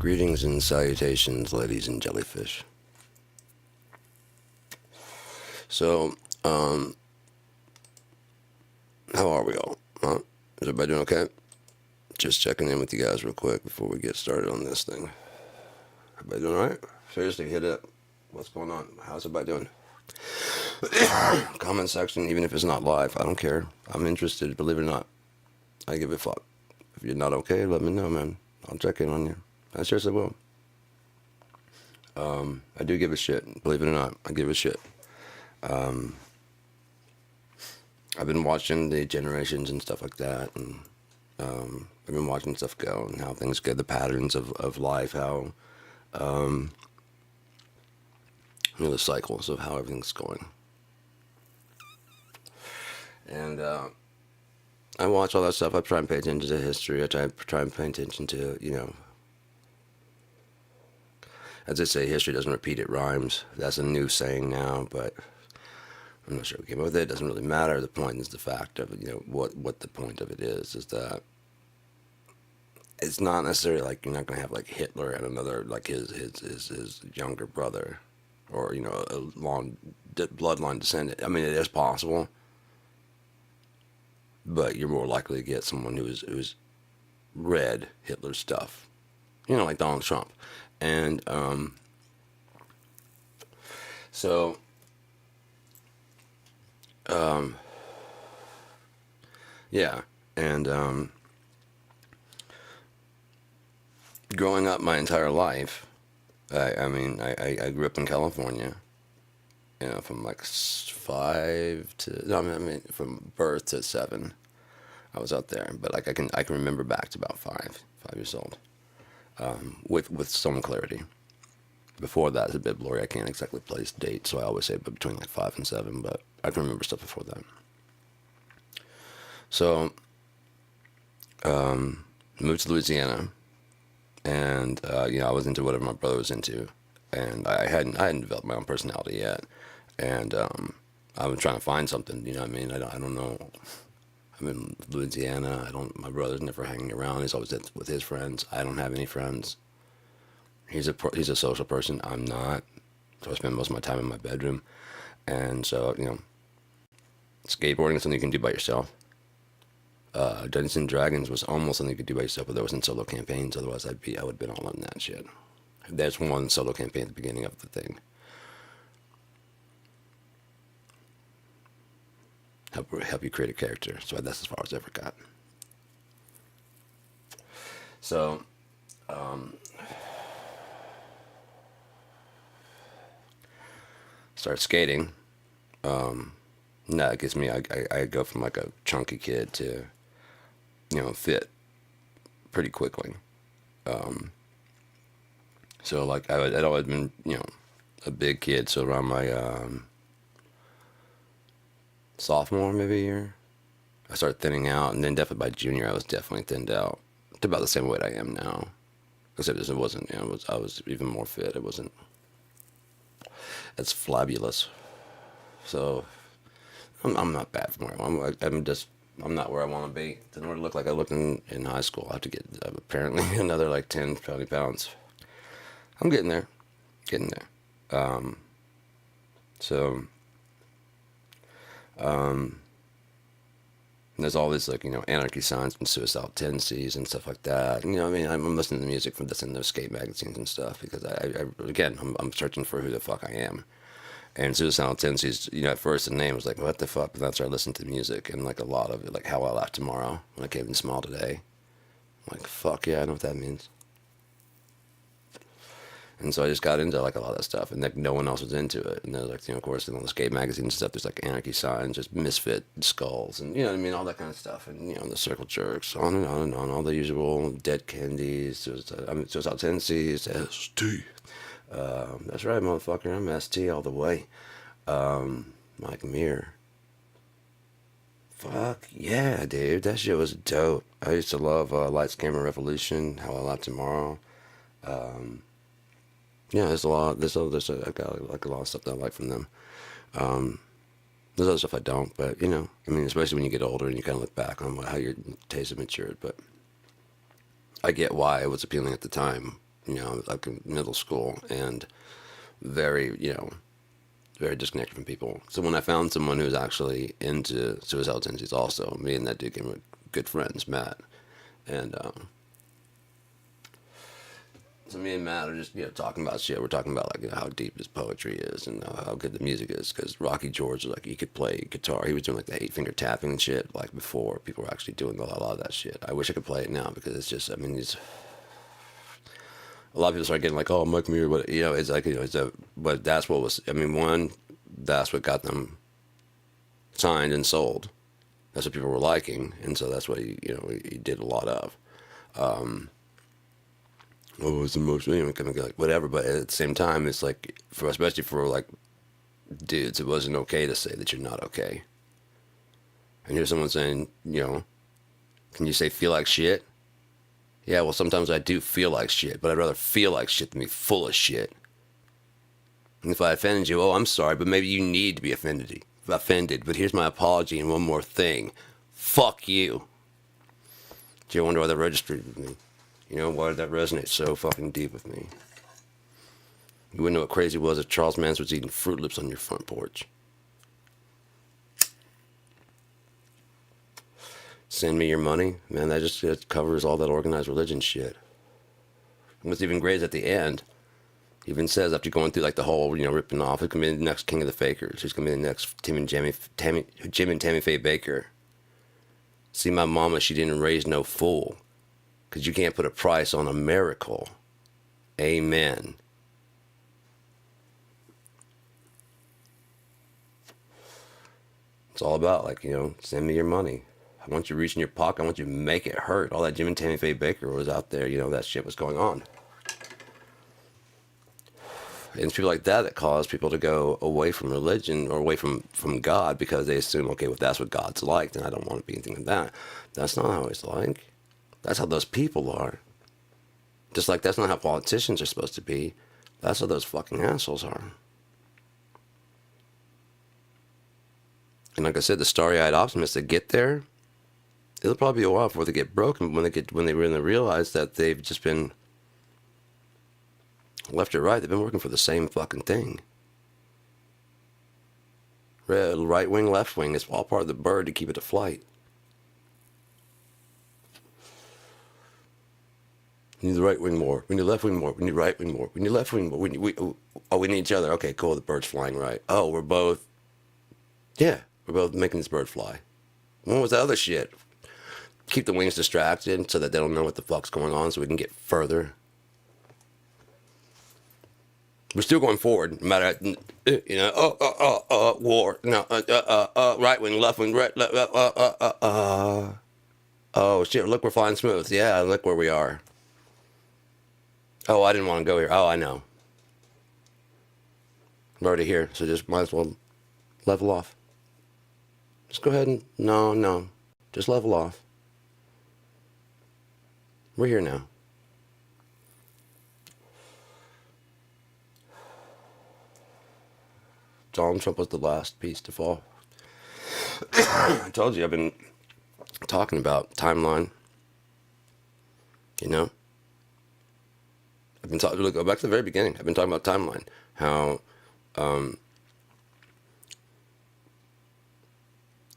Greetings and salutations, ladies and jellyfish. So, how are we all? Huh? Is everybody doing okay? Just checking in with you guys real quick before we get started on this thing. Everybody doing alright? Seriously, hit it. What's going on? How's everybody doing? Comment section, even if it's not live, I don't care. I'm interested, believe it or not. I give a fuck. If you're not okay, let me know, man. I'll check in on you. I seriously will. I do give a shit. Believe it or not, I give a shit. I've been watching the generations and stuff like that, and I've been watching stuff go and how things go, the patterns of life, how the cycles of how everything's going. And I watch all that stuff. I try and pay attention to history. I try and pay attention to, as they say, history doesn't repeat, it rhymes. That's a new saying now, but I'm not sure we came up with it. It doesn't really matter. The point is the fact of it, what the point of it is that it's not necessarily like you're not going to have like Hitler and another, like his younger brother or, a long bloodline descendant. I mean, it is possible, but you're more likely to get someone who's read Hitler's stuff, like Donald Trump. And so yeah, and growing up my entire life, I grew up in California, from like 5 to, no, from birth to 7, I was out there. But like I can remember back to about 5 years old, with some clarity. Before that, it's a bit blurry. I can't exactly place dates, so I always say between like 5 and 7. But I can remember stuff before that. So, moved to Louisiana, and I was into whatever my brother was into, and I hadn't developed my own personality yet, and I was trying to find something. You know what I mean? I don't know. I'm in Louisiana. My brother's never hanging around. He's always with his friends. I don't have any friends. He's a social person. I'm not. So I spend most of my time in my bedroom, and so skateboarding is something you can do by yourself. Dungeons and Dragons was almost something you could do by yourself, but there wasn't solo campaigns. Otherwise, I would have been all in that shit. There's one solo campaign at the beginning of the thing. Help you create a character. So that's as far as I ever got. So, start skating. It gets me. I go from like a chunky kid to, fit pretty quickly. So like I'd always been, a big kid. So around my sophomore maybe year, I started thinning out, and then definitely by junior, I was definitely thinned out to about the same weight I am now. Except it wasn't. I was even more fit. It wasn't as flabulous. So I'm not bad from where I'm not where I want to be. In order to look like I looked in high school, I have to get apparently another like 10, 20 pounds. I'm getting there. So, there's all these like, anarchy signs and suicidal tendencies and stuff like that. And, I'm listening to music from this in those skate magazines and stuff because I'm searching for who the fuck I am. And suicidal tendencies, at first the name was like, what the fuck? But then I started listening to music and like a lot of it, like How I Laugh Tomorrow, When I Came in Small Today. I'm like, fuck yeah, I know what that means. And so I just got into like a lot of that stuff, and like no one else was into it. And there's like, of course, in all the skate magazines and stuff, there's like anarchy signs, just misfit skulls, and all that kind of stuff, and the circle jerks, on and on and on, all the usual dead candies, suicidal tendencies, ST. That's right, motherfucker, I'm ST all the way. Mike Muir. Fuck yeah, dude, that shit was dope. I used to love Lights Camera Revolution, How I Laugh Tomorrow. Yeah, there's a lot. I got like a lot of stuff that I like from them. There's other stuff I don't, but especially when you get older and you kind of look back on how your taste has matured. But I get why it was appealing at the time, like in middle school, and very, very disconnected from people. So when I found someone who's actually into suicidal tendencies, also, me and that dude became good friends, Matt, and so me and Matt are just talking about shit. We're talking about like how deep his poetry is and how good the music is. Because Rocky George, like, he could play guitar. He was doing like the 8-finger tapping and shit like before people were actually doing a lot of that shit. I wish I could play it now because it's just, I mean, it's a lot of people start getting like, oh, Mike Muir, but it's like, but that's what was. I mean, one, that's what got them signed and sold. That's what people were liking, and so that's what he did a lot of. Oh, it's emotional, kind of like whatever. But at the same time, it's like especially for like dudes, it wasn't okay to say that you're not okay. And here's someone saying, can you say feel like shit? Yeah, well, sometimes I do feel like shit, but I'd rather feel like shit than be full of shit. And if I offended you, oh, I'm sorry, but maybe you need to be offended. But here's my apology and one more thing. Fuck you. Do you wonder why that registered with me? Why did that resonate so fucking deep with me? You wouldn't know what crazy was if Charles Manson was eating Fruit Loops on your front porch. Send me your money. Man, that just covers all that organized religion shit. And what's even great is at the end, he even says after going through like the whole, ripping off, he's going to be the next king of the fakers. He's going to be the next Jim and Tammy Faye Baker. See, my mama, she didn't raise no fool. Because you can't put a price on a miracle. Amen. It's all about, like, send me your money. I want you to reach in your pocket. I want you to make it hurt. All that Jim and Tammy Faye Baker was out there, that shit was going on. And it's people like that cause people to go away from religion or away from God because they assume, okay, well, if that's what God's like, then I don't want to be anything like that. That's not how he's like. That's how those people are. Just like that's not how politicians are supposed to be. That's how those fucking assholes are. And like I said, the starry-eyed optimists that get there, it'll probably be a while before they get broken. When they really realize that they've just been left or right, they've been working for the same fucking thing. Right wing, left wing, it's all part of the bird to keep it afloat. We need the right wing more. We need the left wing more. We need right wing more. We need left wing more. We need each other. Okay, cool. The bird's flying right. Oh, we're both making this bird fly. When was the other shit? Keep the wings distracted so that they don't know what the fuck's going on, so we can get further. We're still going forward, no matter, war. No, right wing, left wing, right, oh shit! Look, we're flying smooth. Yeah, look where we are. Oh, I didn't want to go here. Oh, I know. I'm already here, so just might as well level off. Just go ahead and no, just level off. We're here now. Donald Trump was the last piece to fall. I told you I've been talking about timeline. I've been talking. Go back to the very beginning. I've been talking about timeline. How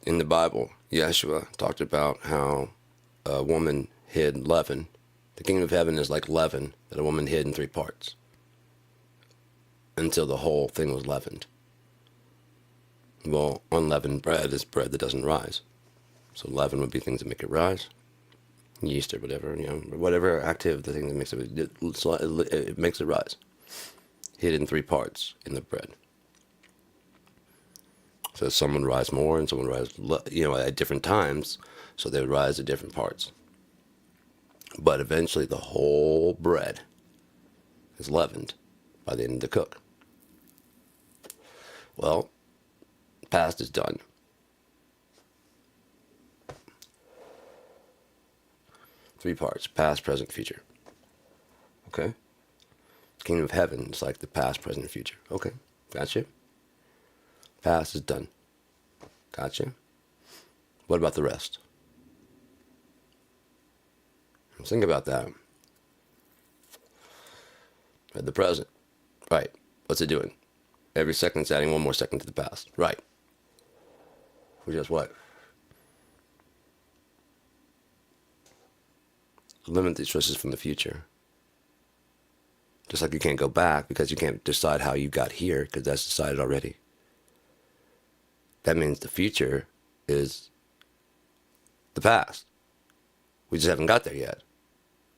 in the Bible, Yeshua talked about how a woman hid leaven. The kingdom of heaven is like leaven that a woman hid in 3 parts until the whole thing was leavened. Well, unleavened bread is bread that doesn't rise. So leaven would be things that make it rise. Yeast or whatever, whatever active the thing that makes it makes it rise. Hid in 3 parts in the bread. So some would rise more and some would rise, at different times. So they would rise at different parts. But eventually the whole bread is leavened by the end of the cook. Well, past is done. Three parts: past, present, future. Okay? Kingdom of heaven is like the past, present, and future. Okay, gotcha. Past is done. Gotcha. What about the rest? Think about that. The present. Right. What's it doing? Every second it's adding one more second to the past. Right. Which is what? Limit these choices from the future. Just like you can't go back because you can't decide how you got here because that's decided already. That means the future is the past. We just haven't got there yet.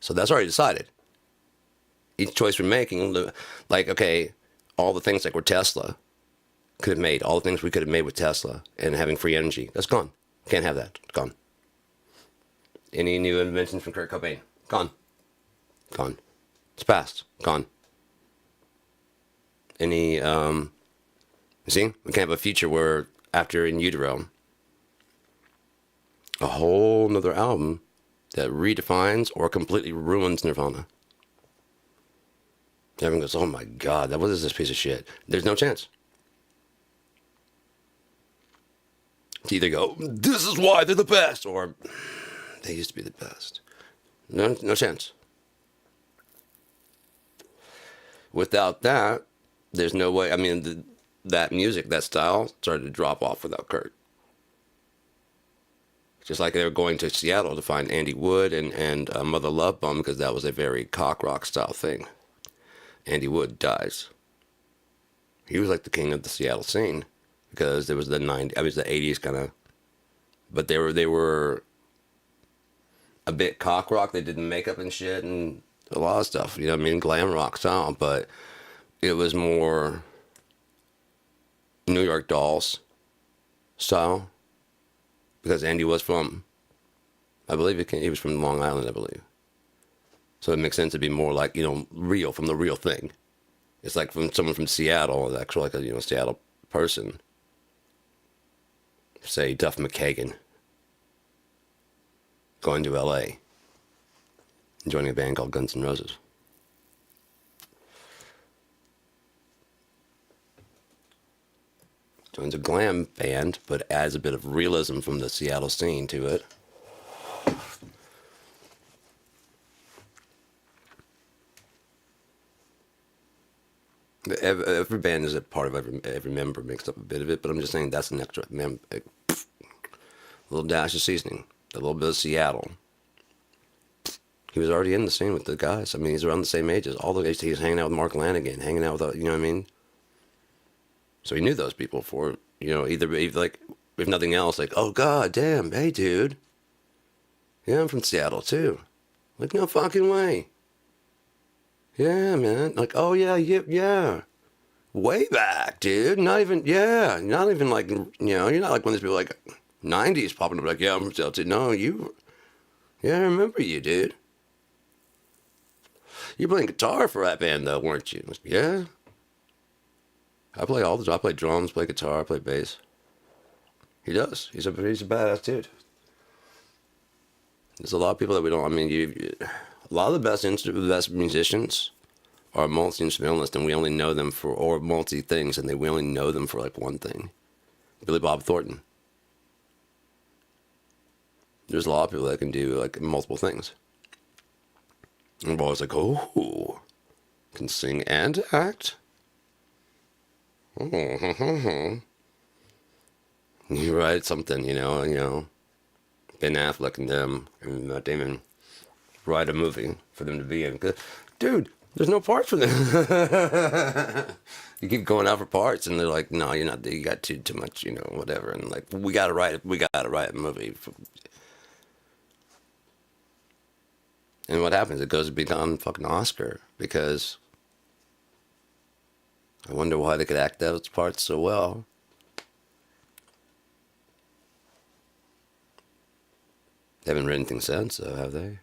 So that's already decided. Each choice we're making, like, okay, all the things like we're Tesla could have made, all the things we could have made with Tesla and having free energy, that's gone. Can't have that. It's gone. Any new inventions from Kurt Cobain? Gone. Gone. It's past. Gone. Any, you see, we can't have a future where after In Utero, a whole nother album that redefines or completely ruins Nirvana. Everyone goes, oh my God, what is this piece of shit? There's no chance. To either go, this is why they're the best, or they used to be the best. No chance. Without that, there's no way. I mean, that music, that style started to drop off without Kurt. Just like they were going to Seattle to find Andy Wood and Mother Love Bum because that was a very cock rock style thing. Andy Wood dies. He was like the king of the Seattle scene because there was the 90s, I mean, the 80s kind of, but they were a bit cock rock. They did makeup and shit and a lot of stuff, you know what I mean, glam rock style, but it was more New York Dolls style because Andy was from, I believe he was from Long Island, I believe. So it makes sense to be more like, you know, real, from the real thing. It's like from someone from Seattle, actually like a, you know, Seattle person. Say Duff McKagan going to LA and joining a band called Guns N' Roses. Joins a glam band, but adds a bit of realism from the Seattle scene to it. Every band is a part of every member makes up a bit of it, but I'm just saying that's an extra a little dash of seasoning, a little bit of Seattle. He was already in the scene with the guys. I mean, he's around the same ages. All the age he was hanging out with Mark Lanigan, hanging out with, you know what I mean? So he knew those people for, you know, either like, if nothing else, like, oh, God damn, hey, dude. Yeah, I'm from Seattle, too. Like, no fucking way. Yeah, man. Like, oh, yeah. Way back, dude. Not even like, you know, you're not like one of these people like 90s popping up like, yeah, I'm from Seattle, too. No, yeah, I remember you, dude. You playing guitar for that band, though, weren't you? Like, yeah. I play drums, play guitar, play bass. He does. He's a badass dude. There's a lot of people that we don't. I mean, a lot of the best musicians are multi-instrumentalists, and we only know them for, or multi things, and we only know them for like one thing. Billy Bob Thornton. There's a lot of people that can do like multiple things. And I'm always like, oh, can sing and act. You write something, you know, Ben Affleck and them, and Matt Damon write a movie for them to be in. Dude, there's no parts for them. You keep going out for parts, and they're like, no, you're not. You got too much, you know, whatever. And like, we gotta write a movie. And what happens? It goes to become fucking Oscar because I wonder why they could act those parts so well. They haven't written anything since, though, have they?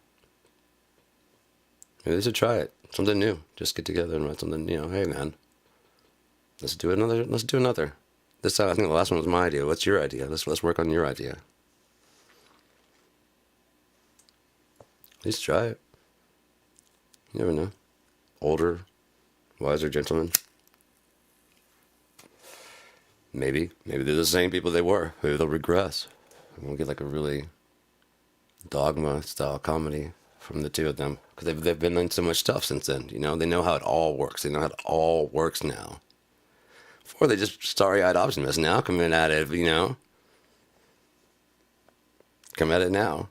Maybe they should try it. Something new. Just get together and write something, you know, hey, man. Let's do another. This time, I think the last one was my idea. What's your idea? Let's work on your idea. At least try it. You never know. Older, wiser gentlemen. Maybe they're the same people they were. Maybe they'll regress. And we'll get like a really dogma style comedy. from the two of them because they've been in so much stuff since then. You know, they know how it all works. They know how it all works now. Before they just starry-eyed optimists. Now coming at it, you know, come at it now.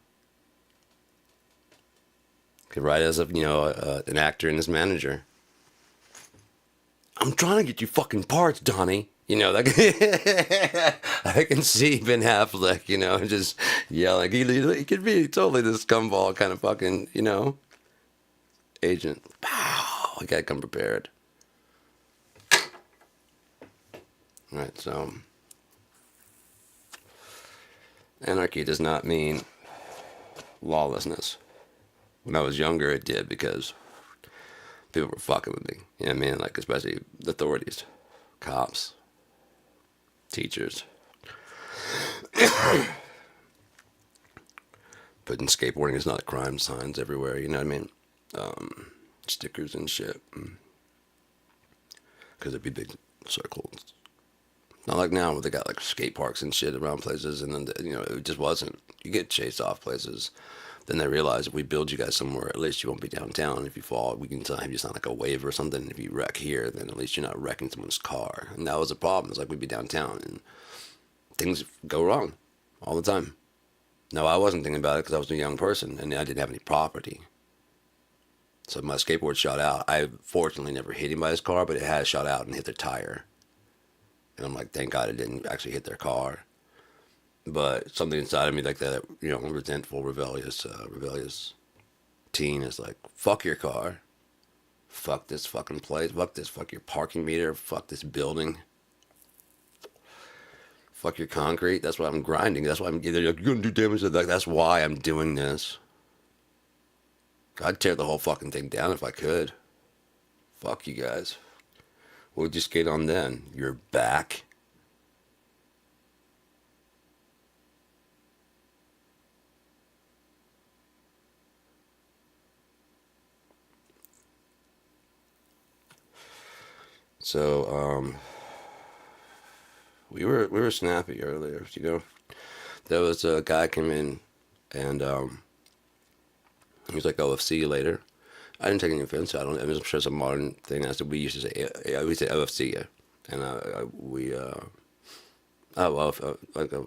Could write as a an actor and his manager. I'm trying to get you fucking parts, Donnie. You know, like I can see Ben Affleck, you know, just yelling. He could be totally this scumball kind of fucking, you know, agent. Pow! I gotta come prepared. All right, so anarchy does not mean lawlessness. When I was younger, it did because people were fucking with me. You know what I mean? Like, especially the authorities, cops, teachers. Putting skateboarding is not a crime signs everywhere, you know what I mean? Stickers and shit. Because it'd be big circles. Not like now where they got like skate parks and shit around places, and then, you know, it just wasn't. You get chased off places. Then they realize if we build you guys somewhere, at least you won't be downtown. If you fall, we can have you sign like a waiver or something. If you wreck here, then at least you're not wrecking someone's car. And that was the problem. It's like we'd be downtown and things go wrong all the time. No, I wasn't thinking about it because I was a young person and I didn't have any property. So my skateboard shot out. I fortunately never hit him by his car, but it has shot out and hit their tire. And I'm like, thank God it didn't actually hit their car. But something inside of me, like that, you know, resentful, rebellious teen is like, fuck your car. Fuck this fucking place. Fuck your parking meter. Fuck this building. Fuck your concrete. That's why I'm grinding. That's why I'm like, you're gonna do damage to that. That's why I'm doing this. I'd tear the whole fucking thing down if I could. Fuck you guys. What would you skate on then? Your back? So, we were snappy earlier, you know. There was a guy came in, and he was like, "Oh, I'll see you later." I didn't take any offense. I'm sure it's a modern thing. I said we used to say, we say OFC, yeah. And like a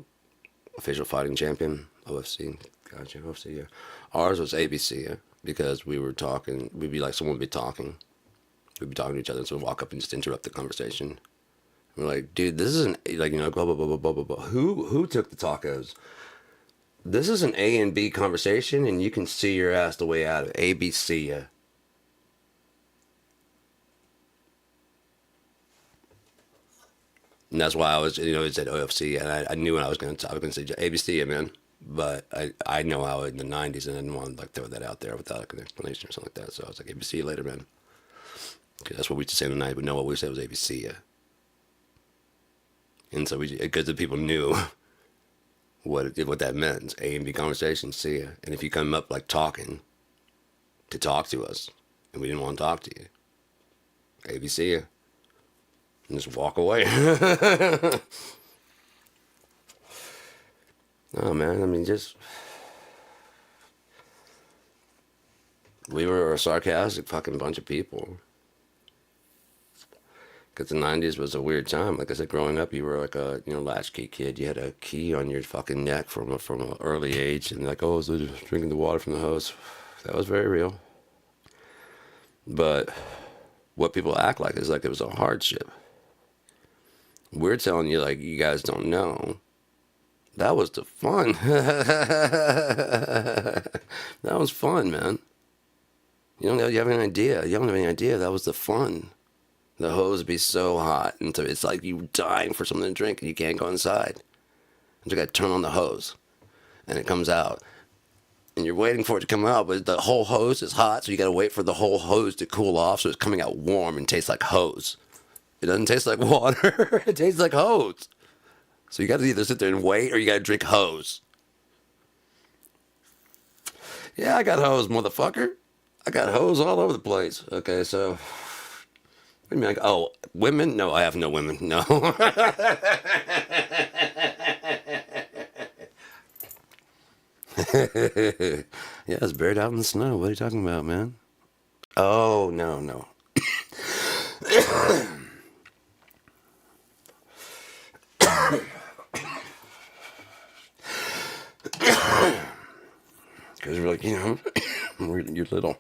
official fighting champion, OFC, gotcha, OFC, yeah. Ours was ABC, yeah, because we were talking. We'd be like, someone would be talking. We'd be talking to each other, so we'd walk up and just interrupt the conversation. We're like, dude, this is an, like, you know, blah blah blah blah blah blah blah. Who took the tacos? This is an A and B conversation, and you can see your ass the way out of ABC, yeah. And that's why I was, you know, it said OFC, and I knew when I was going to say ABC, yeah, man. But I know how in the 90s, and I didn't want to like throw that out there without like an explanation or something like that. So I was like, ABC later, man. Because that's what we used to say in the 90s. We know what we said was ABC, yeah. And so because the people knew what that meant. A and B conversation, see ya. And if you come up like talking to talk to us, and we didn't want to talk to you, ABC ya. And just walk away. No, man, I mean, just... We were a sarcastic fucking bunch of people. Because the 90s was a weird time. Like I said, growing up, you were like a, you know, latchkey kid. You had a key on your fucking neck from an early age. And like, oh, so just drinking the water from the hose. That was very real. But what people act like is like it was a hardship. We're telling you, like, you guys don't know. That was the fun. That was fun, man. You have any idea. You don't have any idea. That was the fun. The hose would be so hot. And so it's like you dying for something to drink and you can't go inside. And you got to turn on the hose. And it comes out. And you're waiting for it to come out, but the whole hose is hot, so you got to wait for the whole hose to cool off so it's coming out warm and tastes like hose. It doesn't taste like water. It tastes like hose. So you got to either sit there and wait or you got to drink hose. Yeah, I got hose, motherfucker. I got hose all over the place. Okay, so... What do you mean? Oh, women? No, I have no women. No. Yeah, it's buried out in the snow. What are you talking about, man? Oh, no, no. Because we're like, you're little.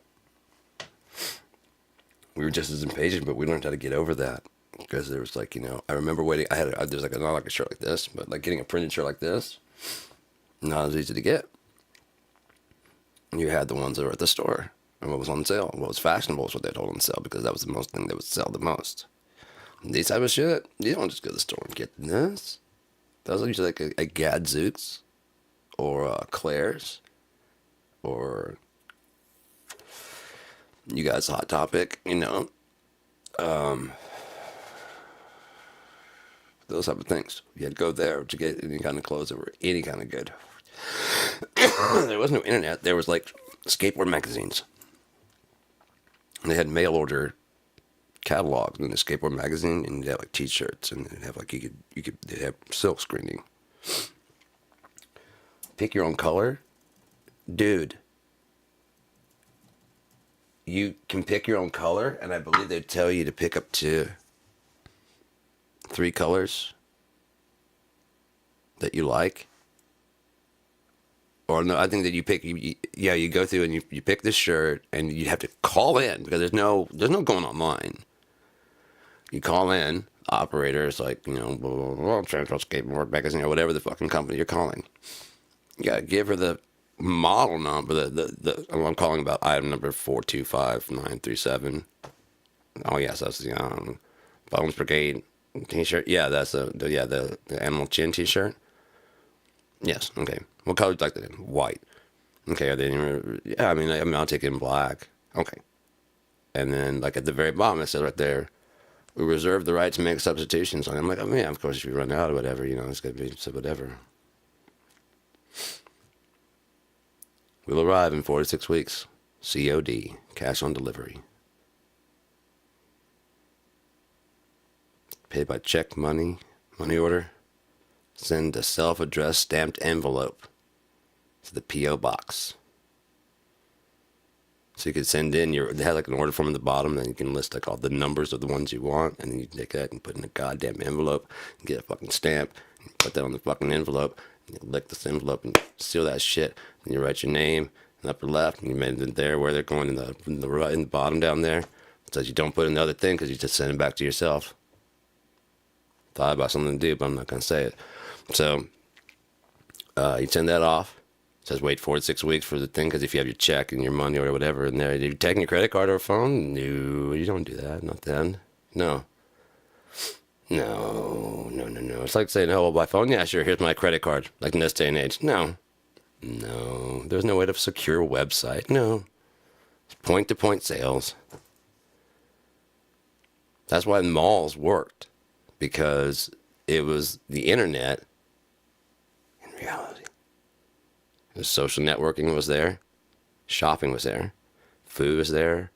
We were just as impatient, but we learned how to get over that. Because there was like, I remember waiting. There's like not like a shirt like this, but like getting a printed shirt like this, not as easy to get. You had the ones that were at the store, and what was on sale, what was fashionable was what they'd hold on sale, because that was the most thing that would sell the most. And these type of shit, you don't just go to the store and get this. That was usually like a Gadzooks or a Claire's or you guys Hot Topic, those type of things. You had to go there to get any kind of clothes that were any kind of good. There was no internet. There was like skateboard magazines. And they had mail order catalogs in the skateboard magazine, and they had like T-shirts, and they'd have like they have silk screening. Pick your own color, dude. You can pick your own color, and I believe they tell you to pick up to 3 colors that you like. Or no, I think that you go through and you pick this shirt, and you have to call in, because there's no going online. You call in, operators like, blah, blah, blah, Transworld Skateboard Magazine, or whatever the fucking company you're calling. You gotta give her the model number, I'm calling about item number 425-937. Oh yes, that's the Bones Brigade T-shirt. Yeah, that's the Animal Chin T-shirt. Yes. Okay. What color would you like that in? White. Okay. Are they? Yeah. I mean, I'll take it in black. Okay. And then, like at the very bottom, it says right there, we reserve the right to make substitutions. And I'm like, oh yeah, of course, if you run out or whatever, it's gonna be so whatever. We'll arrive in 4 to 6 weeks. COD, cash on delivery. Paid by check, money order. Send a self-addressed stamped envelope to the P.O. box. So you could send in they had like an order form at the bottom, and then you can list like all the numbers of the ones you want, and then you take that and put in a goddamn envelope, and get a fucking stamp, and put that on the fucking envelope, and you lick this envelope and seal that shit, and you write your name in the upper left, and you made it there where they're going in the bottom down there. It says you don't put in the other thing because you just send it back to yourself. Thought about something to do, but I'm not gonna say it. So you send that off. It says wait 4 to 6 weeks for the thing, because if you have your check and your money or whatever in there, you taking your credit card or a phone? No, you don't do that. Not then. No. It's like saying, oh, well, by phone? Yeah, sure, here's my credit card. Like in this day and age. No. There's no way to secure a website. No. It's point-to-point sales. That's why malls worked. Because it was the internet in reality. The social networking was there. Shopping was there. Food was there.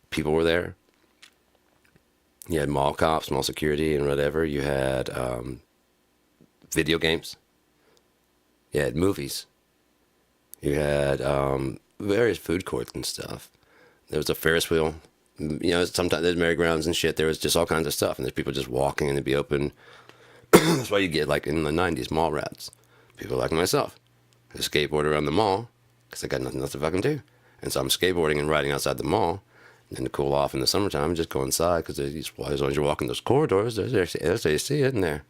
People were there. You had mall cops, mall security, and whatever. You had video games. You had movies. You had various food courts and stuff. There was a Ferris wheel. Sometimes there's merry-go-rounds and shit. There was just all kinds of stuff, and there's people just walking, and it'd be open. That's why you get, like, in the 90s, mall rats. People like myself. I skateboard around the mall, because I got nothing else to fucking do. And so I'm skateboarding and riding outside the mall. And then to cool off in the summertime, just go inside, because as long as you're walking those corridors, there's AC, isn't there?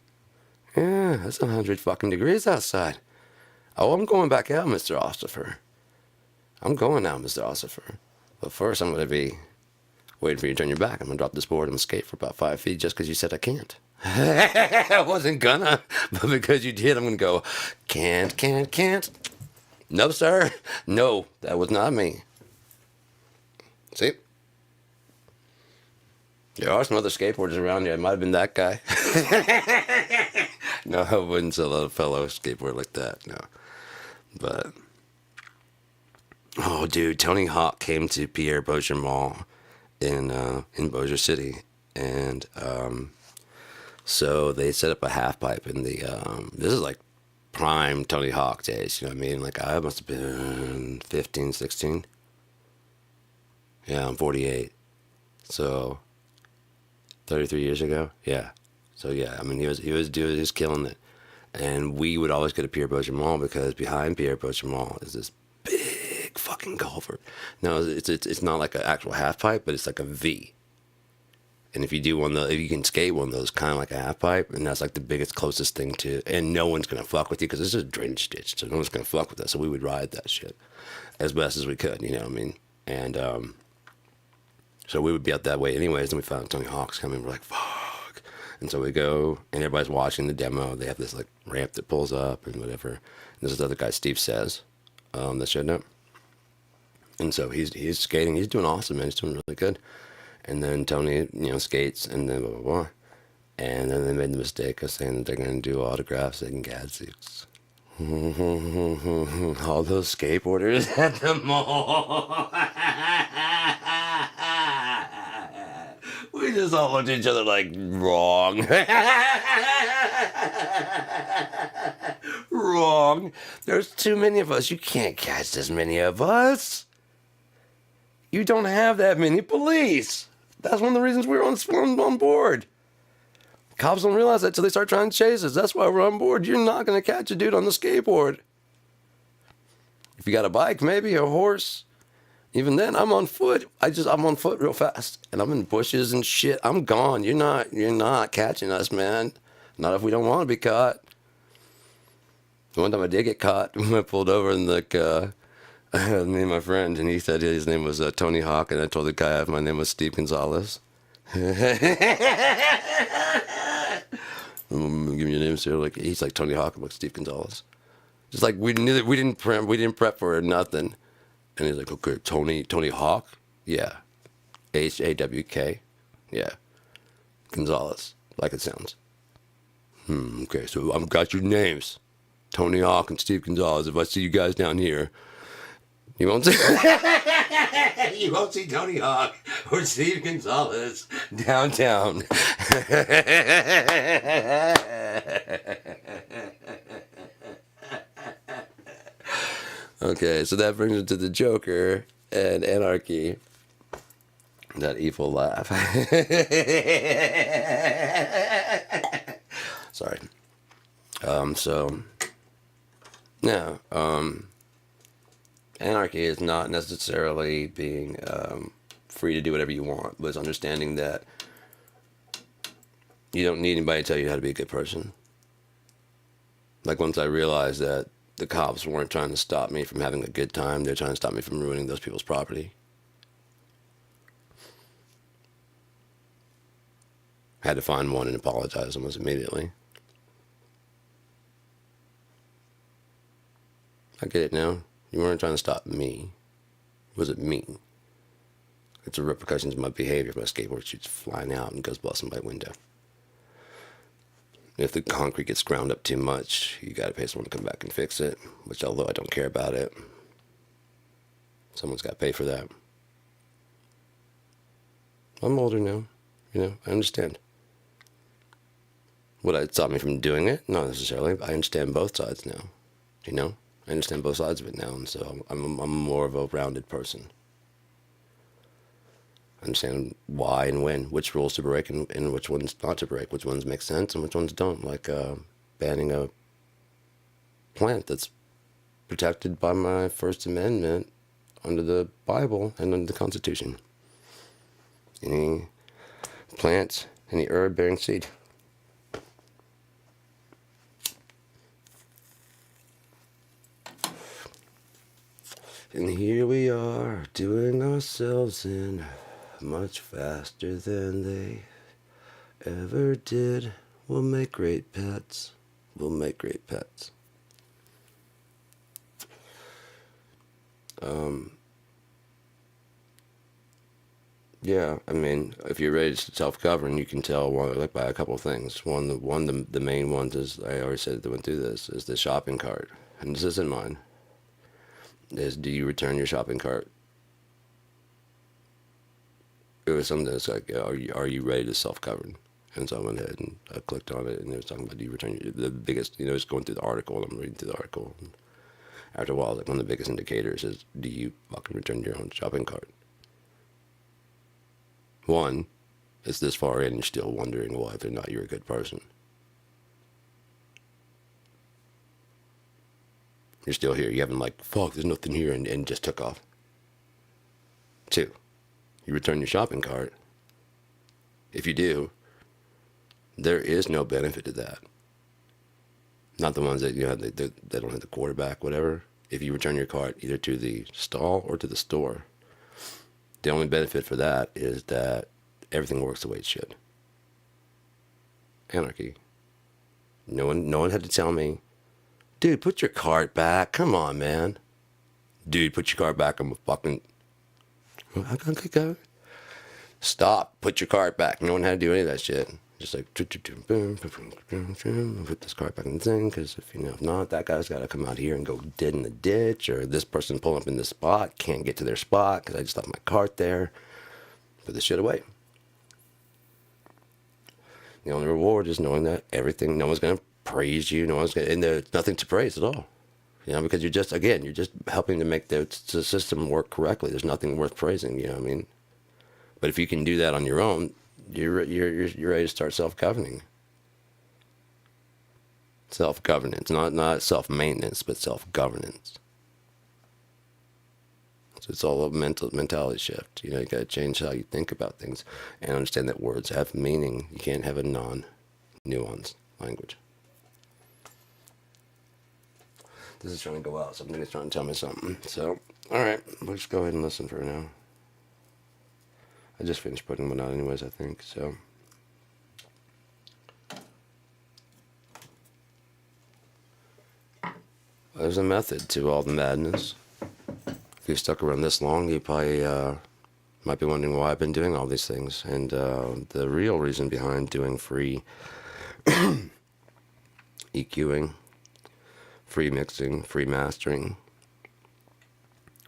Yeah, it's 100 fucking degrees outside. Oh, I'm going back out, Mr. Ossifer. I'm going out, Mr. Ossifer. But first, I'm going to be waiting for you to turn your back. I'm going to drop this board and skate for about 5 feet just because you said I can't. I wasn't gonna, but because you did, I'm going to go, can't. No, sir. No, that was not me. See? There are some other skateboarders around here. It might have been that guy. No, I wouldn't sell a fellow skateboarder like that, no. But, oh, dude, Tony Hawk came to Pierre Bossier Mall in Bossier City, and so they set up a half pipe in the. This is like prime Tony Hawk days. You know what I mean? Like I must have been 15, 16. Yeah, I'm 48. So 33 years ago. Yeah. So yeah, I mean he was killing it. And we would always go to Pierre Bossier Mall because behind Pierre Bossier Mall is this big fucking culvert. No, it's not like an actual half pipe, but it's like a V. And if you do if you can skate one of those, kind of like a half pipe, and that's like the biggest, closest thing to, and no one's gonna fuck with you because it's just a drainage ditch, so no one's gonna fuck with us. So we would ride that shit as best as we could, you know what I mean? And so we would be out that way anyways. And we found Tony Hawk's coming. We're like, fuck. And so we go, and everybody's watching the demo. They have this like ramp that pulls up and whatever. And there's this other guy, Steve Says, that showed up. And so he's skating. He's doing awesome, man. He's doing really good. And then Tony, skates, and then blah, blah, blah. And then they made the mistake of saying that they're going to do autographs and gadzooks. All those skateboarders at the mall. We just all looked at each other like, wrong. Wrong. There's too many of us. You can't catch this many of us. You don't have that many police. That's one of the reasons we're on board. Cops don't realize that till they start trying to chase us. That's why we're on board. You're not going to catch a dude on the skateboard. If you got a bike, maybe a horse. Even then, I'm on foot. I'm on foot real fast. And I'm in bushes and shit. I'm gone. You're not catching us, man. Not if we don't want to be caught. One time I did get caught. I pulled over and like, me and my friend, and he said his name was Tony Hawk, and I told the guy my name was Steve Gonzalez. I'm gonna give you a name, sir. Like he's like Tony Hawk, I'm like Steve Gonzalez. Just like we knew that we didn't prep for it, nothing. And he's like, okay, Tony Hawk, yeah, HAWK, yeah, Gonzalez, like it sounds. Okay, so I've got your names, Tony Hawk and Steve Gonzalez. If I see you guys down here, you won't see you won't see Tony Hawk or Steve Gonzalez downtown. Okay, so that brings us to the Joker and Anarchy. That evil laugh. Sorry. Anarchy is not necessarily being free to do whatever you want, but it's understanding that you don't need anybody to tell you how to be a good person. Like once I realized that the cops weren't trying to stop me from having a good time, they're trying to stop me from ruining those people's property. I had to find one and apologize almost immediately. I get it now. You weren't trying to stop me. It wasn't me. It's the repercussions of my behavior if my skateboard shoots flying out and goes busting my window. If the concrete gets ground up too much, you gotta pay someone to come back and fix it, which although I don't care about it, someone's gotta pay for that. I'm older now, I understand. Would it stop me from doing it? Not necessarily. I understand both sides now, I understand both sides of it now, and so I'm more of a rounded person. I understand why and when, which rules to break and which ones not to break, which ones make sense and which ones don't, like banning a plant that's protected by my First Amendment under the Bible and under the Constitution. Any plant, any herb bearing seed. And here we are, doing ourselves in much faster than they ever did. We'll make great pets. We'll make great pets. Yeah, I mean, if you're ready to self-govern, you can tell by a couple of things. The main ones is, I already said that went through this, is the shopping cart. And this isn't mine. Is, do you return your shopping cart? It was something that's like, are you ready to self-govern? And so I went ahead and I clicked on it, and it was talking about, do you return the biggest, it's going through the article, and I'm reading through the article. And after a while, like, one of the biggest indicators is, do you fucking return your own shopping cart? One, it's this far in, you're still wondering whether or not you're a good person. You're still here. You haven't, like, fuck, there's nothing here, and just took off. Two, you return your shopping cart. If you do, there is no benefit to that. Not the ones that, they don't have the quarterback, whatever. If you return your cart either to the stall or to the store, the only benefit for that is that everything works the way it should. Anarchy. No one had to tell me, dude, put your cart back. Come on, man. Dude, put your cart back. I'm a fucking... Stop. Put your cart back. No one had to do any of that shit. Just like, put this cart back in the thing, because if not, that guy's got to come out here and go dead in the ditch, or this person pulling up in this spot can't get to their spot because I just left my cart there. Put this shit away. The only reward is knowing that everything, no one's going to praise you, and there's nothing to praise at all. Because you're just helping to make the system work correctly. There's nothing worth praising, you know what I mean? But if you can do that on your own, you're ready to start self-governing. Self-governance, not self-maintenance, but self-governance. So it's all a mentality shift. You got to change how you think about things and understand that words have meaning. You can't have a non-nuanced language. This is trying to go out. Something is trying to tell me something. So, all right, let's go ahead and listen for now. I just finished putting one out anyways, I think, so. There's a method to all the madness. If you've stuck around this long, you probably might be wondering why I've been doing all these things. And the real reason behind doing free EQing, free mixing, free mastering,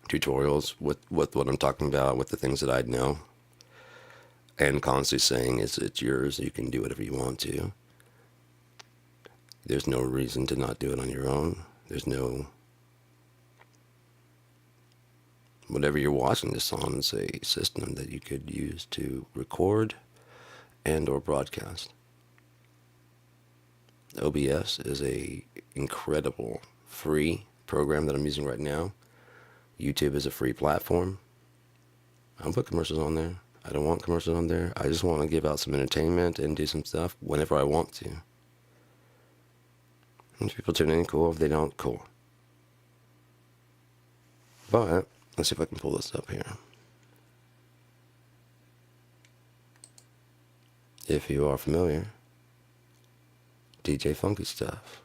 tutorials with what I'm talking about, with the things that I know, and constantly saying it's yours, you can do whatever you want to. There's no reason to not do it on your own. There's no... Whatever you're watching this on is a system that you could use to record and or broadcast. OBS is a incredible free program that I'm using right now. YouTube is a free platform. I don't put commercials on there. I don't want commercials on there. I just want to give out some entertainment and do some stuff whenever I want to. And if people tune in, cool. If they don't, cool. But let's see if I can pull this up here. If you are familiar, DJ Funky Stuff.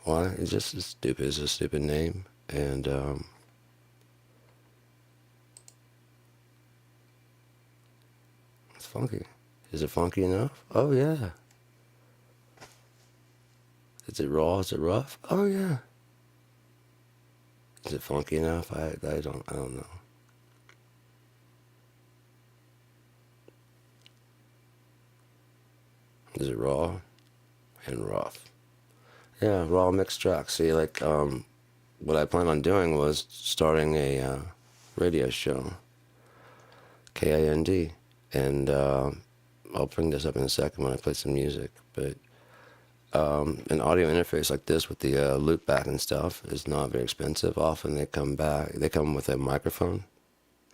Why? It's just stupid. It's a stupid name. And, it's funky. Is it funky enough? Oh, yeah. Is it raw? Is it rough? Oh, yeah. Is it funky enough? I don't know. Is it raw and rough? Yeah, raw mixed tracks. See, like, what I planned on doing was starting a radio show, KIND, and I'll bring this up in a second when I play some music, but an audio interface like this with the loop back and stuff is not very expensive. Often they come with a microphone.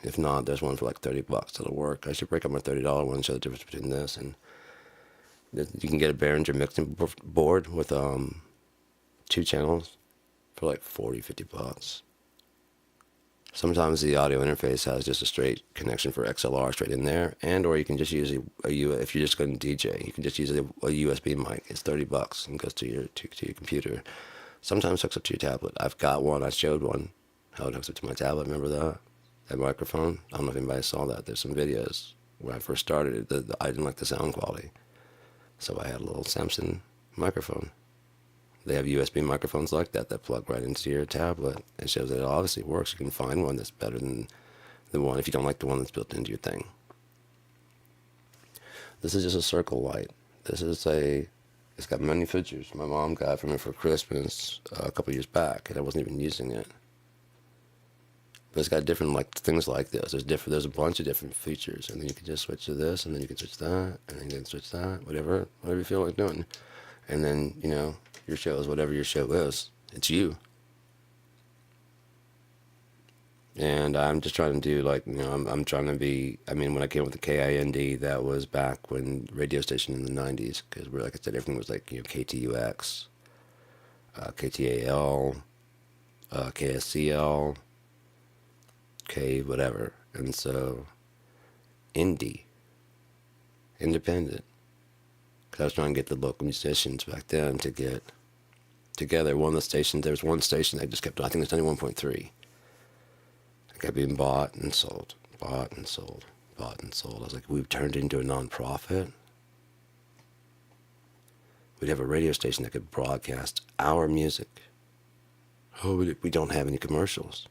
If not, there's one for like $30 that'll work. I should break up my $30 one and show the difference between this and... You can get a Behringer mixing board with 2 channels for like $40-50. Sometimes the audio interface has just a straight connection for XLR straight in there, and or you can just use if you're just going to DJ, you can just use a USB mic. It's $30 and goes to your computer. Sometimes hooks up to your tablet. I've got one. I showed one how it hooks up to my tablet. Remember that microphone? I don't know if anybody saw that. There's some videos when I first started it. I didn't like the sound quality. So I had a little Samson microphone. They have USB microphones like that plug right into your tablet. It shows that it obviously works. You can find one that's better than the one if you don't like the one that's built into your thing. This is just a circle light. This is a, it's got many features. My mom got for me for Christmas a couple years back, and I wasn't even using it. But it's got different like things like this. There's a bunch of different features, and then you can just switch to this, and then you can switch that, and then you can switch that, whatever you feel like doing. And then, you know, your show is whatever your show is. It's you. And I'm just trying to do like, you know, I'm trying to be, I mean, when I came with the KIND, that was back when radio station in the 90s, because we're, like I said, everything was like, you know, KTUX, KTAL, KSCL, K whatever. And so, indie, independent, because I was trying to get the local musicians back then to get together. One of the stations, there was one station that just kept, I think it's 91.3. It kept being bought and sold, bought and sold, bought and sold. I was like, we've turned into a nonprofit. We'd have a radio station that could broadcast our music. Oh, we don't have any commercials.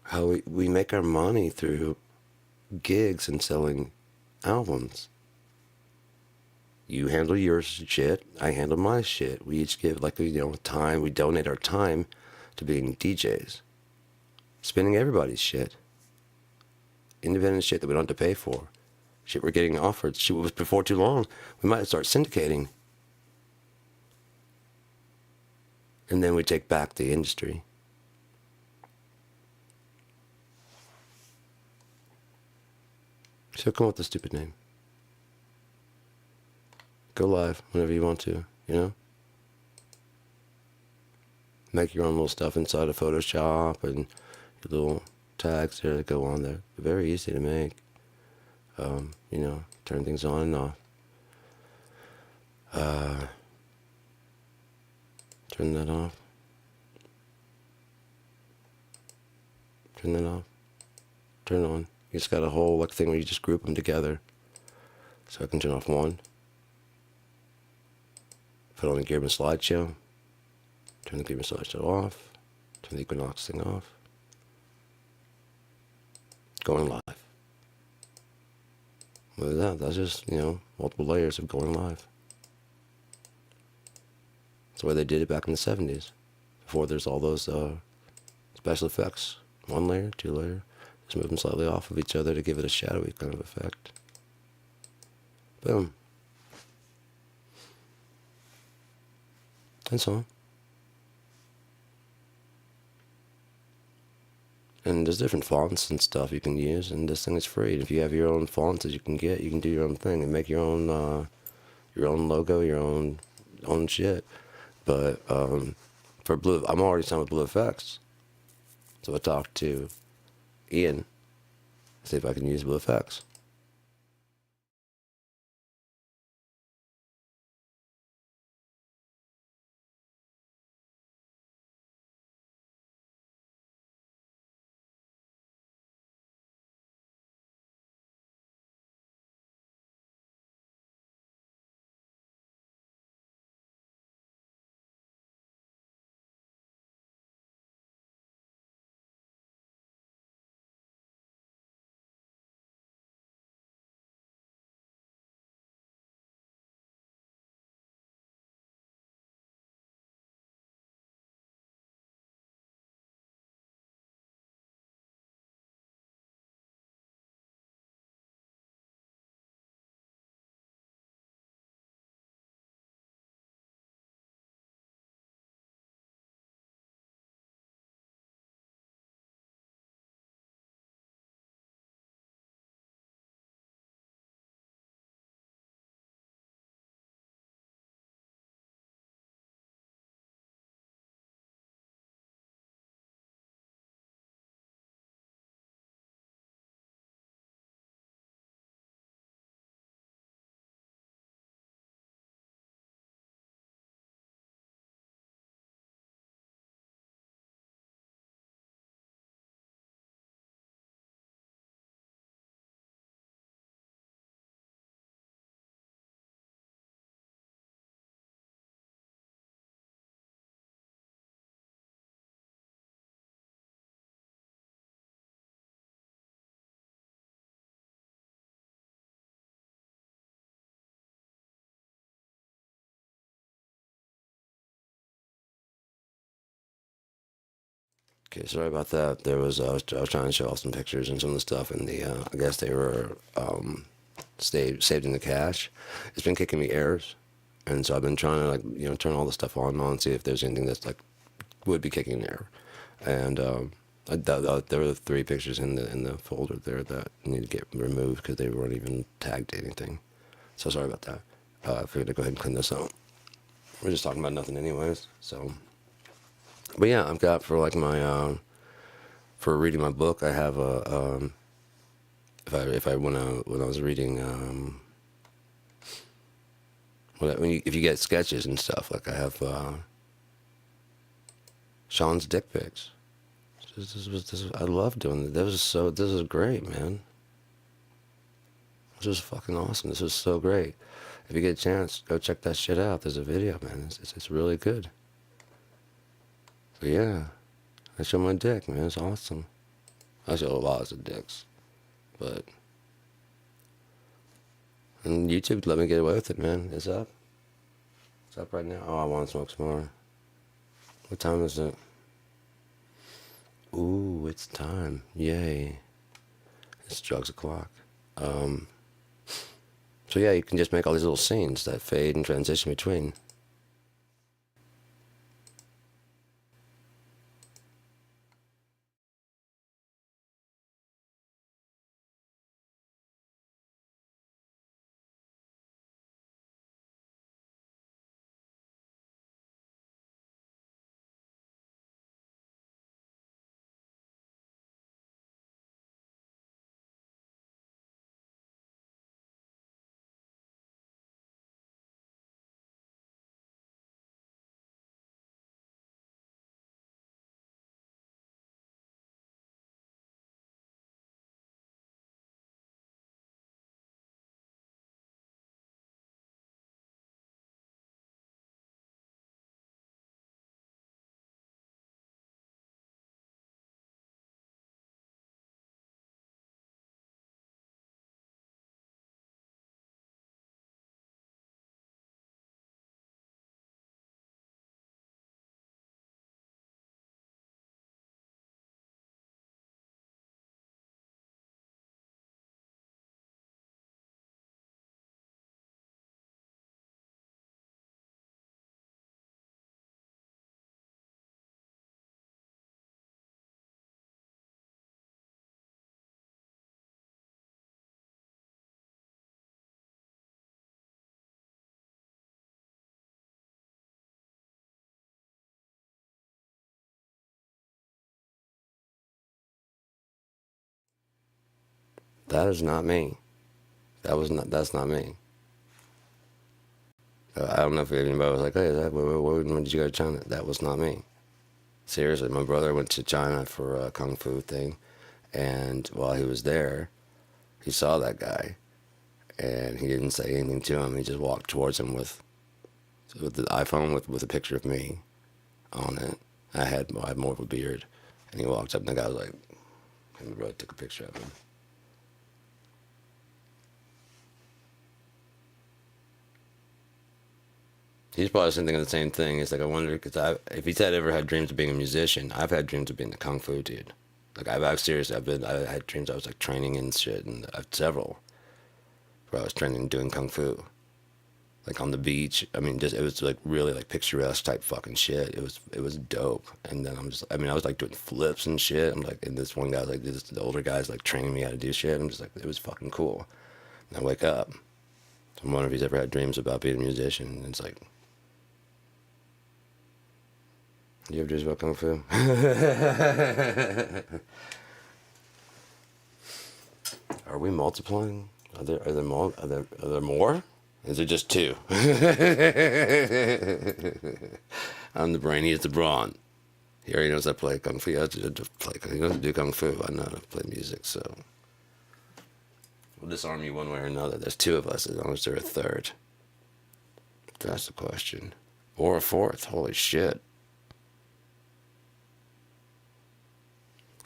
How we make our money through gigs and selling albums. You handle your shit, I handle my shit. We each give, like, you know, time. We donate our time to being DJs. Spinning everybody's shit. Independent shit that we don't have to pay for. Shit we're getting offered. Shit was before too long. We might start syndicating. And then we take back the industry. So come up with a stupid name. Go live whenever you want to, you know? Make your own little stuff inside of Photoshop and your little tags there that go on there. Very easy to make. You know, turn things on and off. Turn that off. Turn that off. Turn on. You just got a whole like thing where you just group them together. So I can turn off one. Put on the Gearman slideshow. Turn the Gearman slideshow off. Turn the Equinox thing off. Going live. With that, that's just, you know, multiple layers of going live. That's the way they did it back in the 70s. Before there's all those special effects. One layer, two layer. Just move them slightly off of each other to give it a shadowy kind of effect. Boom. That's all. And there's different fonts and stuff you can use, and this thing is free. If you have your own fonts that you can get, you can do your own thing and make your own logo, your own shit. But for Blue, I'm already signed with Blue Effects, so I talked to Ian, see if I can use Blue Effects. Okay, sorry about that. There was I was trying to show off some pictures and some of the stuff, and the I guess they were saved in the cache. It's been kicking me errors, and so I've been trying to like turn all the stuff on and see if there's anything that's like would be kicking an error. And there were 3 pictures in the folder there that need to get removed because they weren't even tagged to anything. So sorry about that. I figured to go ahead and clean this out. We're just talking about nothing anyways. So, but yeah, I've got for like my for reading my book, I have a if I when I was reading if you get sketches and stuff, like I have Sean's dick pics. I love doing this. This is great, man. This is fucking awesome. This is so great. If you get a chance, go check that shit out. There's a video, man. It's really good. So yeah, I show my dick, man. It's awesome. I show lots of dicks, but and YouTube let me get away with it, man. It's up. It's up right now. Oh, I want to smoke some more. What time is it? Ooh, it's time. Yay. It's drugs o'clock. So yeah, you can just make all these little scenes that fade and transition between. That is not me. That's not me. I don't know if anybody was like, hey, when did you go to China? That was not me. Seriously, my brother went to China for a kung fu thing, and while he was there, he saw that guy, and he didn't say anything to him. He just walked towards him with the iPhone with a picture of me on it. I had more of a beard, and he walked up, and the guy was like, and my brother took a picture of him. He's probably thinking the same thing. It's like, I wonder, because if he's ever had dreams of being a musician, I've had dreams of being a kung fu dude. Like, I've seriously, I had dreams I was like training and shit, and I've several where I was training and doing kung fu. Like on the beach. I mean, just, it was like really like picturesque type fucking shit. It was dope. And then I was like doing flips and shit. I'm like, and this one guy was like, the older guy's like training me how to do shit. I'm just like, it was fucking cool. And I wake up. I'm wondering if he's ever had dreams about being a musician. And it's like, you ever dreams about kung fu? Are we multiplying? Are there more? Is it just 2? I'm the brain, he's the brawn. He already knows I play kung fu. He knows to do kung fu. I know how to play music, so we'll disarm you one way or another. There's 2 of us, as long as there's a third. That's the question. Or a 4th. Holy shit.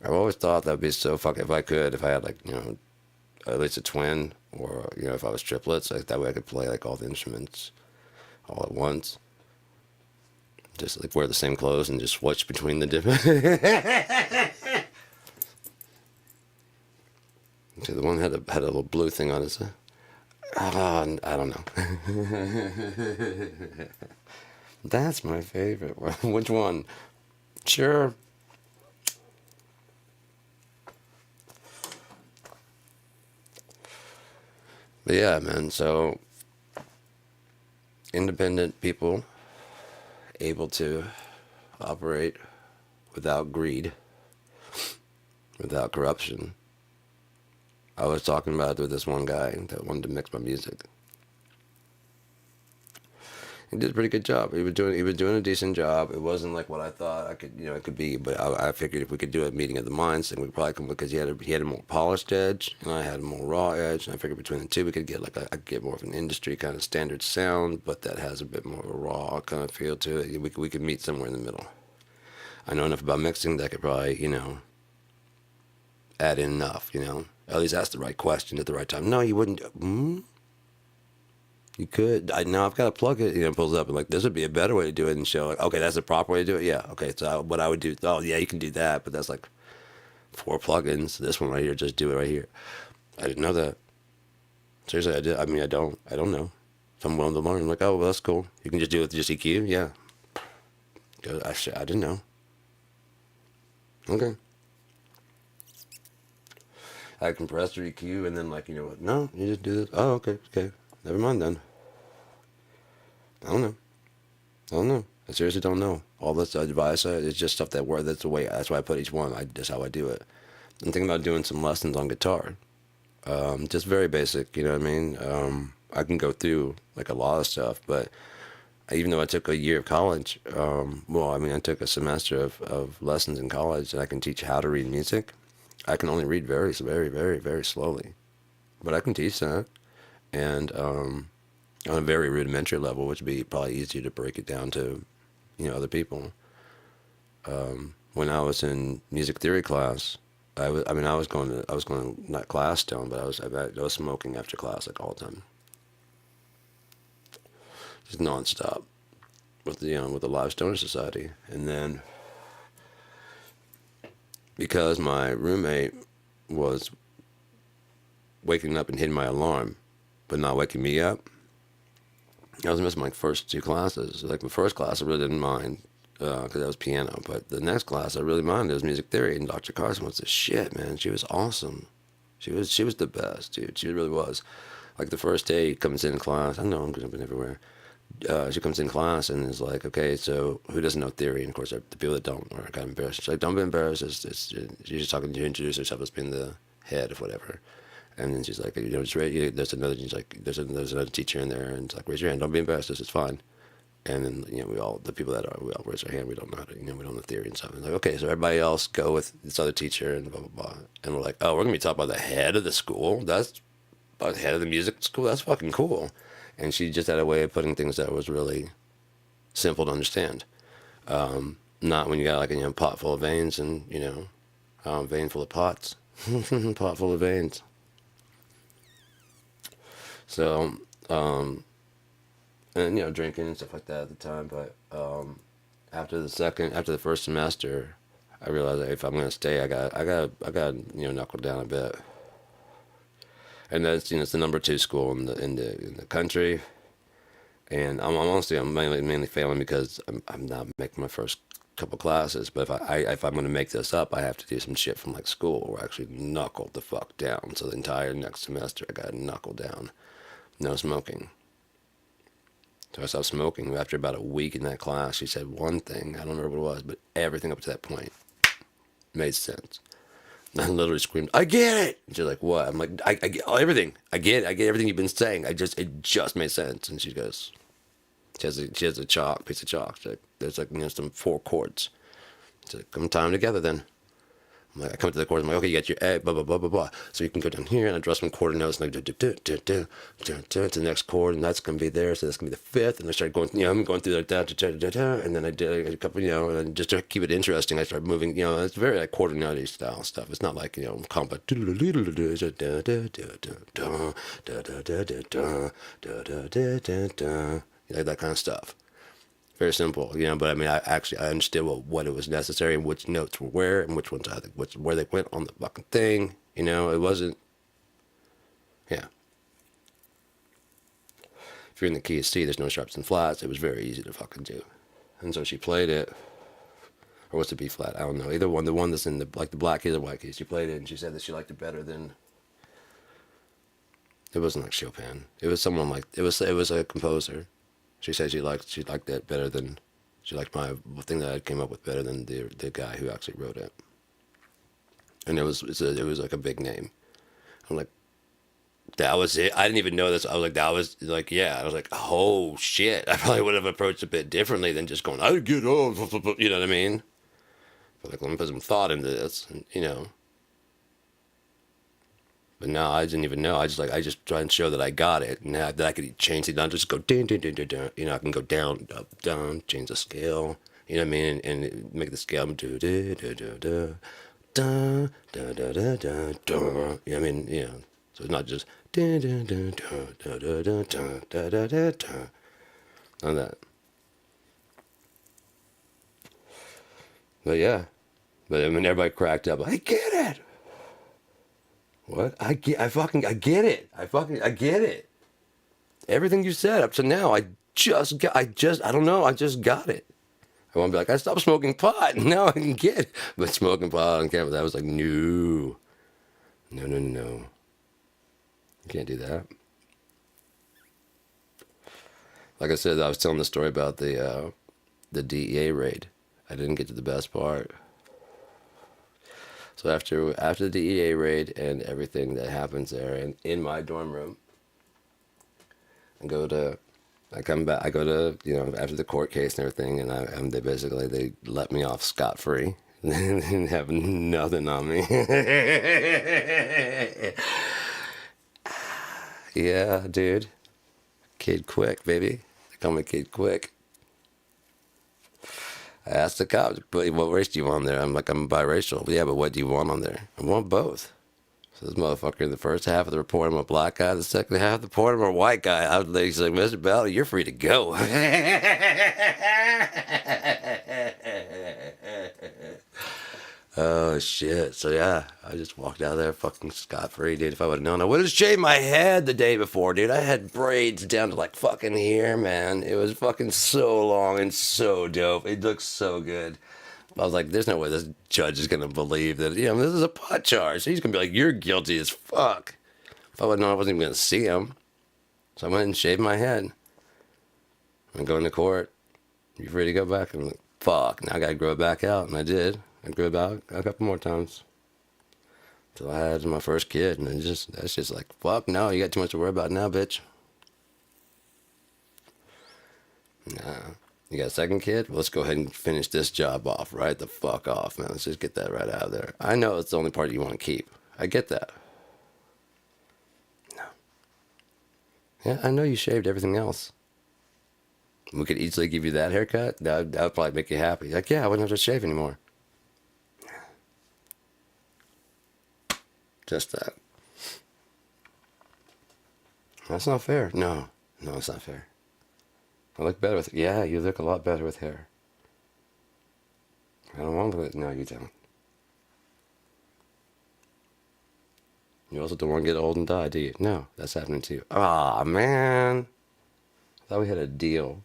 I've always thought that'd be so fucking, if I had like, at least a twin, or, if I was triplets, like that way I could play like all the instruments all at once. Just like wear the same clothes and just switch between the different. See, the one had a little blue thing on it. I don't know. That's my favorite one. Which one? Sure. But yeah, man. So independent people able to operate without greed, without corruption. I was talking about it with this one guy that wanted to mix my music. He did a pretty good job. He was doing a decent job. It wasn't like what I thought I could it could be, but I figured if we could do a meeting of the minds, then we probably could, because he had a more polished edge and I had a more raw edge, and I figured between the two we could get I could get more of an industry kind of standard sound, but that has a bit more of a raw kind of feel to it. We could meet somewhere in the middle. I know enough about mixing that I could probably add in enough, at least ask the right question at the right time. No, you wouldn't. You could. Now I've got to plug it. Pulls up and like this would be a better way to do it, and show like, okay, that's the proper way to do it. Yeah. Okay. So what I would do. Oh yeah, you can do that, but that's like 4 plugins. This one right here, just do it right here. I didn't know that. Seriously, I did. I mean, I don't know. So I'm willing to learn. Like, oh, well, that's cool. You can just do it with just EQ. Yeah. I didn't know. Okay. I compressor EQ, and then like what? No, you just do this. Oh, okay, okay. Never mind then. I don't know. I don't know. I seriously don't know. All this advice is just stuff that works. That's the way. That's why I put each one. That's how I do it. I'm thinking about doing some lessons on guitar. Just very basic. You know what I mean? I can go through like a lot of stuff, but even though I took a year of college, I took a semester of lessons in college, and I can teach how to read music. I can only read very, very, very, very slowly, but I can teach that, and on a very rudimentary level, which would be probably easier to break it down to, other people. When I was in music theory class, I was going to not class still, but I was smoking after class like all the time, just nonstop, with the Live Stoner Society, and then because my roommate was waking up and hitting my alarm, but not waking me up, I was missing my first 2 classes. Like the first class, I really didn't mind because that was piano, but the next class I really minded. It was music theory, and Dr. Carson was the shit, man. She was awesome. She was the best, dude. She really was. Like the first day, he comes in class. I know I'm jumping everywhere. She comes in class and is like, okay, so who doesn't know theory? And of course, the people that don't are kind of embarrassed. She's like, don't be embarrassed. She's just talking to you, introduce herself as being the head of whatever. And then she's like, just raise, there's another, she's like, there's another teacher in there, and it's like, raise your hand. Don't be embarrassed. This is fine. And then, we all raise our hand. We don't know how to, we don't know theory and stuff. And like, okay, so everybody else go with this other teacher and blah, blah, blah. And we're like, oh, we're going to be talking about the head of the school? That's about the head of the music school? That's fucking cool. And she just had a way of putting things that was really simple to understand. Not when you got like a pot full of veins and, vein full of pots. Pot full of veins. So, and drinking and stuff like that at the time. But after the first semester, I realized that if I'm gonna stay, I got knuckle down a bit. And that's it's the number 2 school in the country. And I'm mainly failing because I'm not making my first couple classes. But if I'm gonna make this up, I have to do some shit from like school or actually knuckle the fuck down. So the entire next semester, I got to knuckle down. No smoking. So I stopped smoking after about a week in that class. She said one thing, I don't remember what it was, but everything up to that point made sense. I literally screamed, I get it! And she's like, what? I'm like, I get everything. I get it. I get everything you've been saying. It just made sense. And she goes, she has a piece of chalk. She's like, there's like, some 4 chords. She's like, come tie them together then. I'm like, I come to the chords, I'm like, okay, you got your A, blah, blah, blah, blah, blah. So you can go down here and I draw some quarter notes, and like, to the next chord, and that's going to be there, so that's going to be the 5th. And I started going, I'm going through like that, and then I did a couple, and just to keep it interesting, I started moving, it's very like quarter note style stuff. It's not like, compa, like that kind of stuff. Very simple, you know. But I mean, I understood what it was necessary and which notes were where and which ones where they went on the fucking thing. You know, it wasn't. Yeah. If you're in the key of C, there's no sharps and flats. It was very easy to fucking do. And so she played it, or was it B flat? I don't know. Either one. The one that's in the like the black keys or white keys. She played it, and she said that she liked it better than. It wasn't like Chopin. It was someone like it was a composer. She said she liked that better than she liked my thing that I came up with better than the guy who actually wrote it. And it was like a big name. I'm like, that was it. I didn't even know this. I was like, that was like, yeah. I was like, oh shit. I probably would have approached it a bit differently than just going, I get off. You know what I mean? But like, let me put some thought into this, and, you know. But no, I didn't even know. I just try and show that I got it, and that I could change it. Not just go dun dun dun dun dun. You know, I can go down, up, down, change the scale. You know what I mean, and make the scale do do do do do. Da da da da da da. You know what I mean? Yeah. So it's not just da da da da da da da da da da da. None of that. But yeah. But I mean, everybody cracked up. I get it. What? I get. I get it. I get it. Everything you said up to now, I don't know. I just got it. I want to be like, I stopped smoking pot. Now I can get it. But smoking pot on camera, that was like, no. No, no, no, no. You can't do that. Like I said, I was telling the story about the DEA raid. I didn't get to the best part. So after the DEA raid and everything that happens there, and in my dorm room, I come back. I go to after the court case and everything, and they let me off scot free. They didn't have nothing on me. Yeah, dude. Kid Quick, baby. They call me Kid Quick. I asked the cops, "But what race do you want on there?" I'm like, "I'm biracial." "Yeah, but what do you want on there?" "I want both." So this motherfucker, in the first half of the report, I'm a black guy. The second half of the report, I'm a white guy. He's like, "Mr. Bell, you're free to go." Oh shit! So yeah, I just walked out of there fucking scot free, dude. If I would have known, I would have shaved my head the day before, dude. I had braids down to like fucking here, man. It was fucking so long and so dope. It looked so good. I was like, "There's no way this judge is gonna believe that. This is a pot charge. He's gonna be like, you're guilty as fuck." If I would have known, I wasn't even gonna see him. So I went and shaved my head. I'm going to court. You free to go back? I'm like, fuck. Now I gotta grow it back out, and I did. I grew it out a couple more times until I had my first kid, and that's just like, fuck no, you got too much to worry about now, bitch. Nah. You got a second kid? Well, let's go ahead and finish this job off. Right the fuck off, man. Let's just get that right out of there. I know it's the only part you want to keep. I get that. No. Yeah, I know you shaved everything else. We could easily give you that haircut. That would probably make you happy. Like, yeah, I wouldn't have to shave anymore. Just that. That's not fair. No, it's not fair. I look better with. Yeah, you look a lot better with hair. I don't want to. No, you don't. You also don't want to get old and die, do you? No, that's happening too. Ah, man. I thought we had a deal.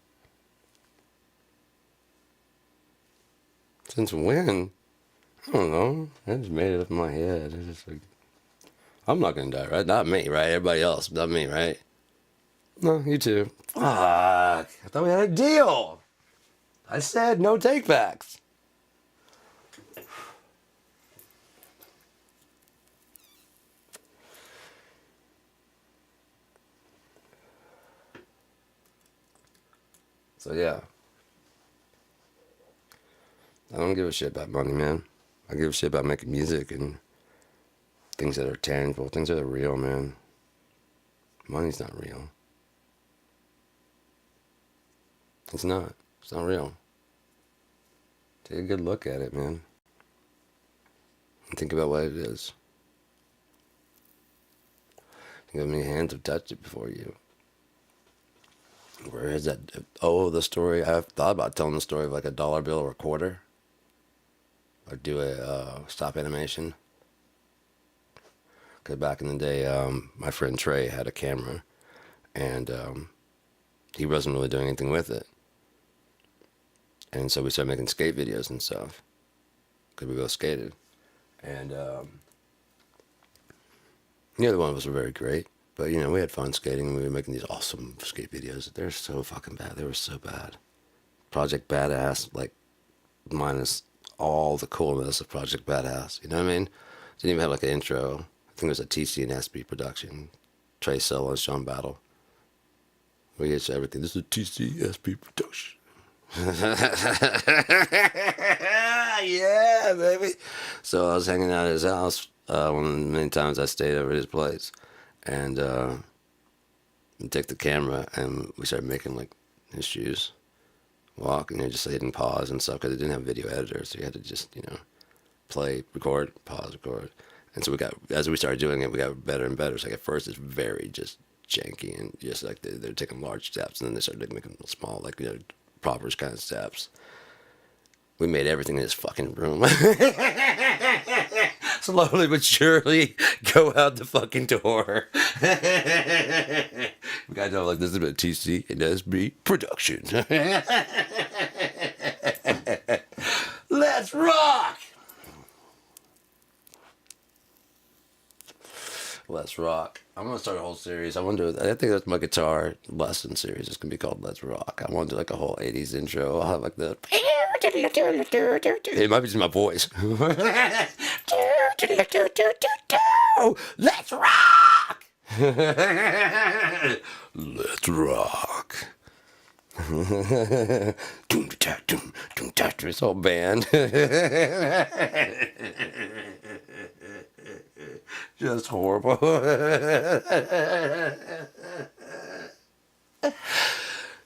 Since when? I don't know. I just made it up in my head. It's just like, I'm not gonna die, right? Not me, right? Everybody else, not me, right? No, you too. Fuck. I thought we had a deal. I said no takebacks. So yeah. I don't give a shit about money, man. I give a shit about making music and things that are tangible, things that are real, man. Money's not real. It's not. It's not real. Take a good look at it, man. And think about what it is. Think of how many hands have touched it before you. Where is that? Oh, the story. I've thought about telling the story of like a dollar bill or a quarter, or do a stop animation. Because back in the day, my friend Trey had a camera, and he wasn't really doing anything with it. And so we started making skate videos and stuff, because we both skated. And neither one of us were very great, but we had fun skating, and we were making these awesome skate videos. They're so fucking bad. They were so bad. Project Badass, like, minus all the coolness of Project Badass. You know what I mean? Didn't even have like an intro. I think it was a TC and SB production. Trey Solo and Sean Battle. We get to everything. This is a TC SB production. Yeah, baby. So I was hanging out at his house one of the many times I stayed over at his place, and we took the camera and we started making like his shoes walk, just hitting pause and stuff because it didn't have video editor, so you had to just play, record, pause, record. And so as we started doing it, we got better and better. So like at first it's very just janky and just like they're taking large steps, and then they started making small, like proper kind of steps. We made everything in this fucking room. Slowly but surely go out the fucking door. We got to know, like, this is a TC and SB production. Let's rock! Let's rock. I'm gonna start a whole series. I think that's my guitar lesson series. It's gonna be called Let's Rock. I want to do like a whole 80s intro. I'll have like the it might be just my voice. Let's rock. Let's rock. This whole band. Just horrible.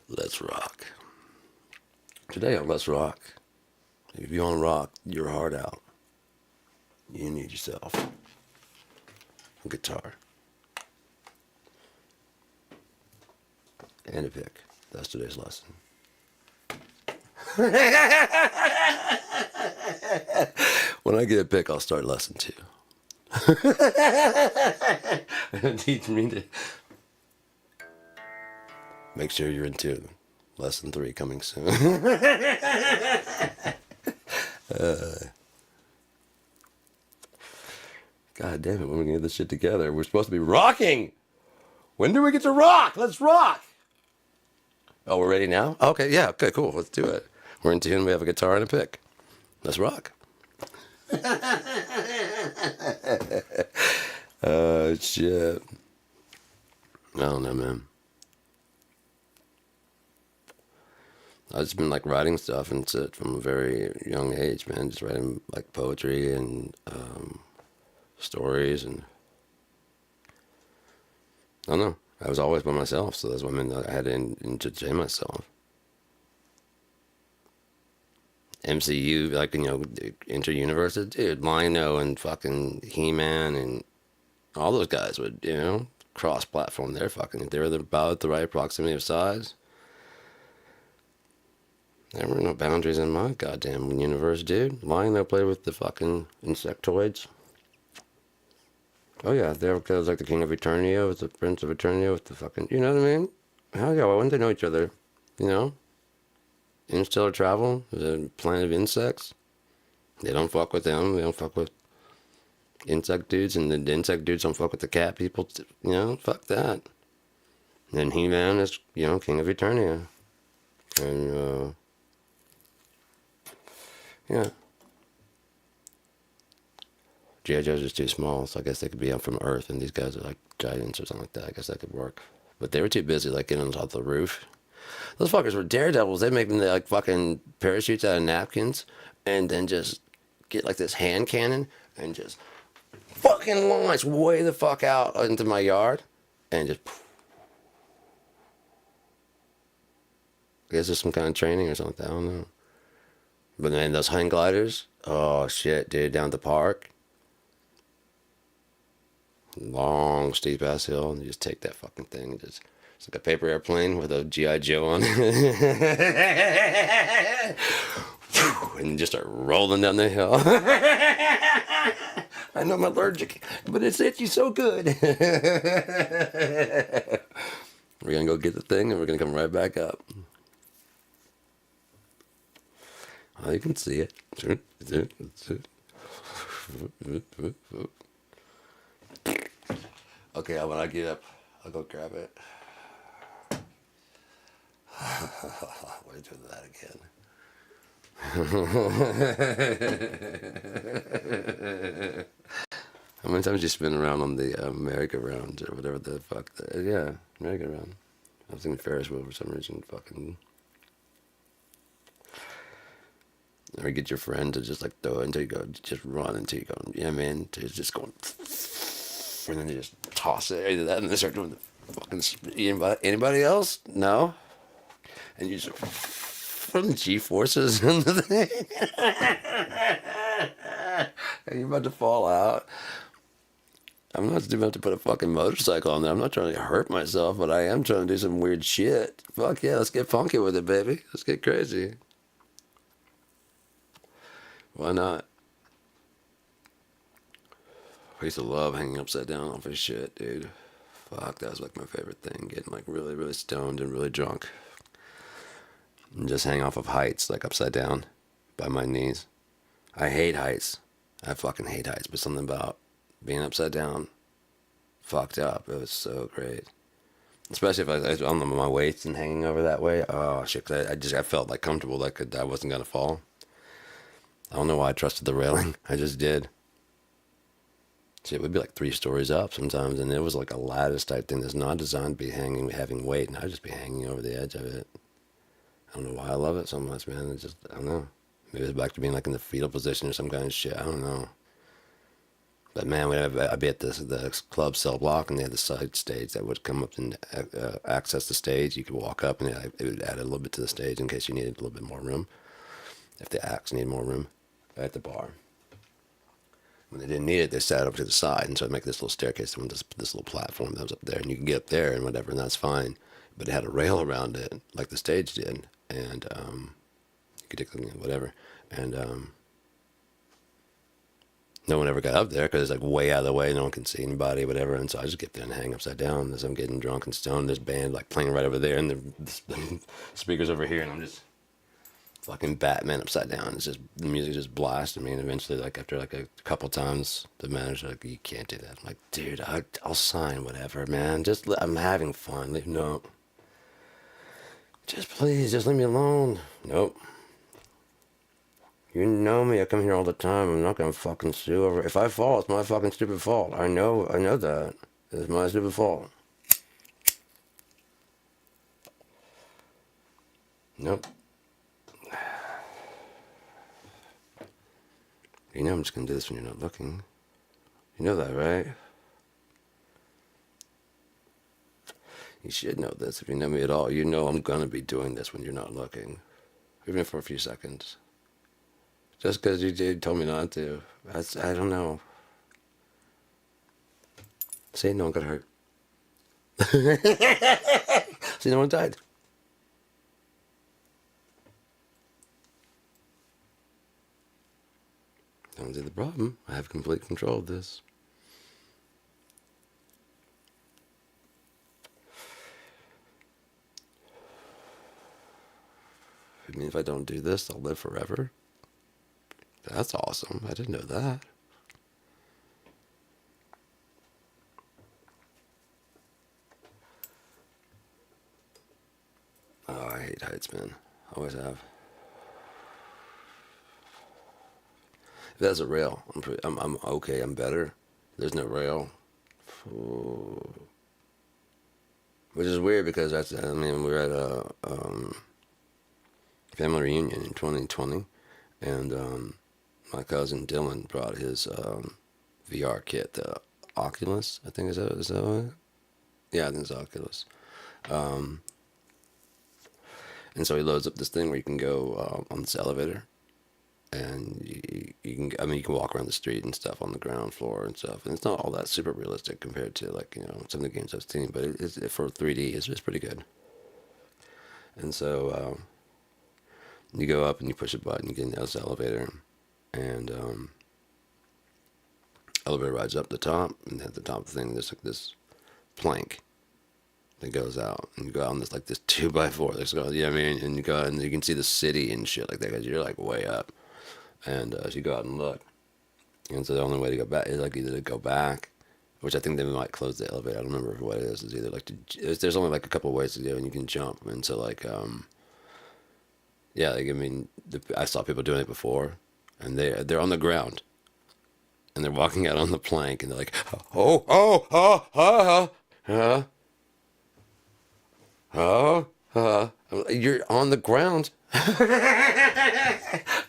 Let's rock. Today on Let's Rock, if you want to rock your heart out, you need yourself a guitar and a pick. That's today's lesson. When I get a pick, I'll start lesson 2. Teach me to make sure you're in tune. Lesson 3 coming soon. God damn it, when are we gonna get this shit together? We're supposed to be rocking! When do we get to rock? Let's rock! Oh, we're ready now? Okay, yeah, okay, cool, let's do it. We're in tune, we have a guitar and a pick. Let's rock. Shit. I don't know, man. I've just been like writing stuff and shit from a very young age, man. Just writing like poetry and stories, and I don't know. I was always by myself, so that's what I mean. I had to entertain myself. MCU, like, Inter-Universe, dude, Lino and fucking He-Man and all those guys would, cross-platform. They were about the right proximity of size. There were no boundaries in my goddamn universe, dude. Lino played with the fucking insectoids. Oh yeah, there was like the King of Eternia with the Prince of Eternia with the fucking, you know what I mean? Hell yeah, why wouldn't they know each other? Interstellar travel is a planet of insects. They don't fuck with them. They don't fuck with insect dudes, and the insect dudes don't fuck with the cat people. Fuck that. And then He-Man is, King of Eternia. And, yeah. G.I. Joe's just too small, so I guess they could be up from Earth, and these guys are like giants or something like that. I guess that could work. But they were too busy, like, getting on top of the roof. Those fuckers were daredevils. They make them like fucking parachutes out of napkins, and then just get like this hand cannon and just fucking launch way the fuck out into my yard, and just. I guess there's some kind of training or something. I don't know. But then those hang gliders, oh shit, dude, down at the park. Long, steep ass hill, and you just take that fucking thing and just It's like a paper airplane with a GI Joe on it, and you just start rolling down the hill. I know I'm allergic, but it's itchy so good. We're gonna go get the thing, and we're gonna come right back up. Oh, you can see it. Okay, when I get up, I'll go grab it. Why are you doing that again? How many times you spin around on the merry-go-round or whatever the fuck? Yeah, merry-go-round. I was thinking Ferris wheel for some reason. Fucking. Or get your friend to just like throw it until you go, just run until you go, yeah, man, to just going, and then you just toss it, either that, and they start doing the fucking. Anybody else? No. And you just from the G forces and the thing, and you're about to fall out. I'm not about to put a fucking motorcycle on there. I'm not trying to hurt myself, but I am trying to do some weird shit. Fuck yeah, let's get funky with it, baby. Let's get crazy. Why not? I used to love hanging upside down off his shit, dude. Fuck, that was like my favorite thing. Getting like really, really stoned and really drunk. And just hang off of heights, like upside down by my knees. I hate heights. I fucking hate heights, but something about being upside down fucked up. It was so great. Especially if I was on my waist and hanging over that way. Oh shit, I felt like comfortable, like I wasn't gonna fall. I don't know why I trusted the railing. I just did. Shit, it would be like 3 stories up sometimes, and it was like a lattice type thing that's not designed to be having weight, and I'd just be hanging over the edge of it. I don't know why I love it so much, man. It's just, I don't know. Maybe it's back to being like in the fetal position or some kind of shit. I don't know. But man, I'd be at the club cell block, and they had the side stage that would come up and access the stage. You could walk up, and it would add a little bit to the stage in case you needed a little bit more room. If the acts need more room at the bar. When they didn't need it, they sat up to the side, and so I'd make this little staircase and this little platform that was up there, and you can get up there and whatever, and that's fine. But it had a rail around it, like the stage did, and you could take whatever, and no one ever got up there because it's like way out of the way, no one can see anybody, whatever, and so I just get there and hang upside down as I'm getting drunk and stoned. There's band like playing right over there, and the speakers over here, and I'm just fucking Batman upside down. It's just the music just blasted me, and eventually, like after like a couple times, the manager like, "You can't do that." I'm like, "Dude, I'll sign whatever, man. I'm having fun. No, just please, just leave me alone." Nope. You know me. I come here all the time. I'm not gonna fucking sue over. If I fall, it's my fucking stupid fault. I know that. It's my stupid fault. Nope. You know I'm just gonna do this when you're not looking. You know that, right? You should know this. If you know me at all, you know I'm gonna be doing this when you're not looking. Even for a few seconds. Just because you told me not to. I don't know. See, no one got hurt. See, no one died. Don't see the problem. I have complete control of this. I mean, if I don't do this, I'll live forever. That's awesome. I didn't know that. Oh, I hate heights, man. Always have. If there's a rail, I'm okay. I'm better. There's no rail. Ooh. Which is weird because I mean, we were at a family reunion in 2020, and my cousin Dylan brought his VR kit, the Oculus. I think is that what? Yeah, I think it's Oculus. And so he loads up this thing where you can go on this elevator, and you can, I mean, you can walk around the street and stuff on the ground floor and stuff, and it's not all that super realistic compared to like some of the games I've seen, but for 3D, it's pretty good. And so you go up and you push a button, you get in the elevator, and elevator rides up the top, and at the top of the thing, there's like this plank that goes out, and you go out on this like this 2x4. There's you know what I mean, and you go out and you can see the city and shit like that because you're like way up, and so you go out and look, and so the only way to go back is like either to go back, which I think they might close the elevator. I don't remember what it is. It's either like there's only like a couple of ways to do, and you can jump, and so like yeah, like I mean, I saw people doing it before, and they're on the ground, and they're walking out on the plank, and they're like, you're on the ground.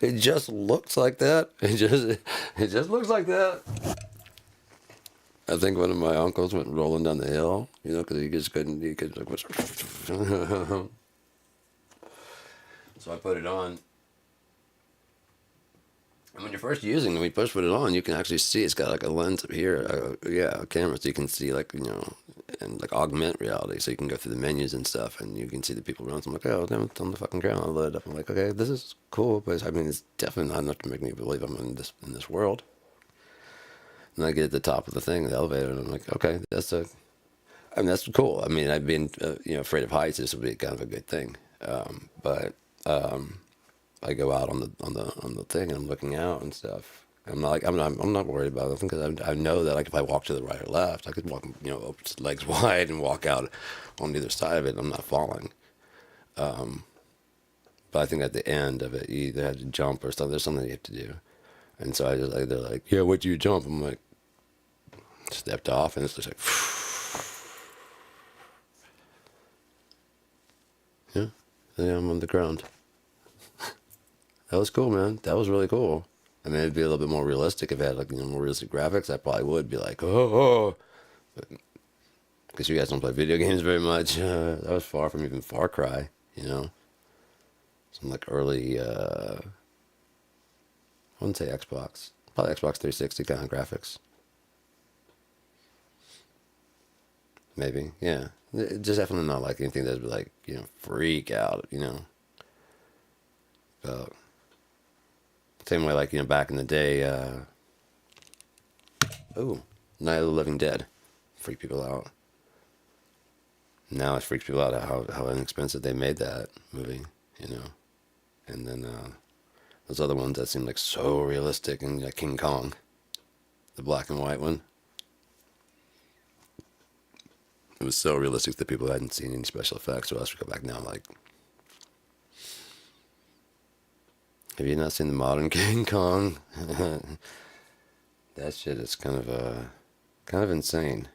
It just looks like that. It just looks like that. I think one of my uncles went rolling down the hill, because he just couldn't. He could like, what's. So I put it on. And when you're first using it, when you first put it on, you can actually see it's got like a lens up here, a camera, so you can see like and like augment reality, so you can go through the menus and stuff, and you can see the people around. So I'm like, oh, damn, it's on the fucking ground. I load it up. I'm like, okay, this is cool, but I mean, it's definitely not enough to make me believe I'm in this world. And I get at the top of the thing, the elevator, and I'm like, okay, I mean, that's cool. I mean, I've been afraid of heights. This would be kind of a good thing, but. I go out on the thing and I'm looking out and stuff. I'm not worried about it because I know that like if I walk to the right or left, I could walk legs wide and walk out on either side of it. And I'm not falling. But I think at the end of it, you either have to jump or something. There's something you have to do. And so I just like they're like, yeah, what'd you jump? I'm like, stepped off and it's just like, yeah, yeah, I'm on the ground. That was cool, man. That was really cool. I mean, it'd be a little bit more realistic if it had like more realistic graphics. I probably would be like, oh, because you guys don't play video games very much. That was far from even Far Cry, Some like early, I wouldn't say Xbox, probably Xbox 360 kind of graphics. Maybe, yeah. Just definitely not like anything that'd be like, freak out, But same way, like, back in the day, Night of the Living Dead freaked people out. Now it freaks people out how inexpensive they made that movie, And then those other ones that seemed like so realistic, and like King Kong, the black and white one. It was so realistic that people hadn't seen any special effects, so I have to go back now, like, have you not seen the modern King Kong? That shit is kind of insane.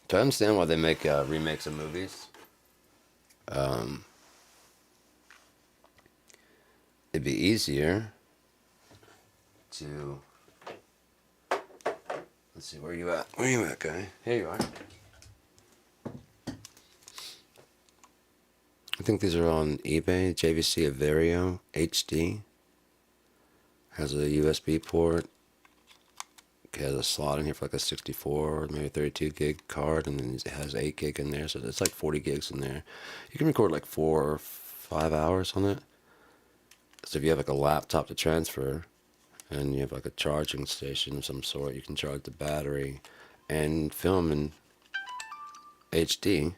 So I understand why they make remakes of movies. It'd be easier to. Let's see, where are you at? Where are you at, guy? Here you are. I think these are on eBay. JVC Averio HD. Has a USB port. Has a slot in here for like a 64 or maybe 32 gig card, and then it has 8 gig in there, so it's like 40 gigs in there. You can record like 4 or 5 hours on it. So if you have like a laptop to transfer, and you have like a charging station of some sort, you can charge the battery and film in HD.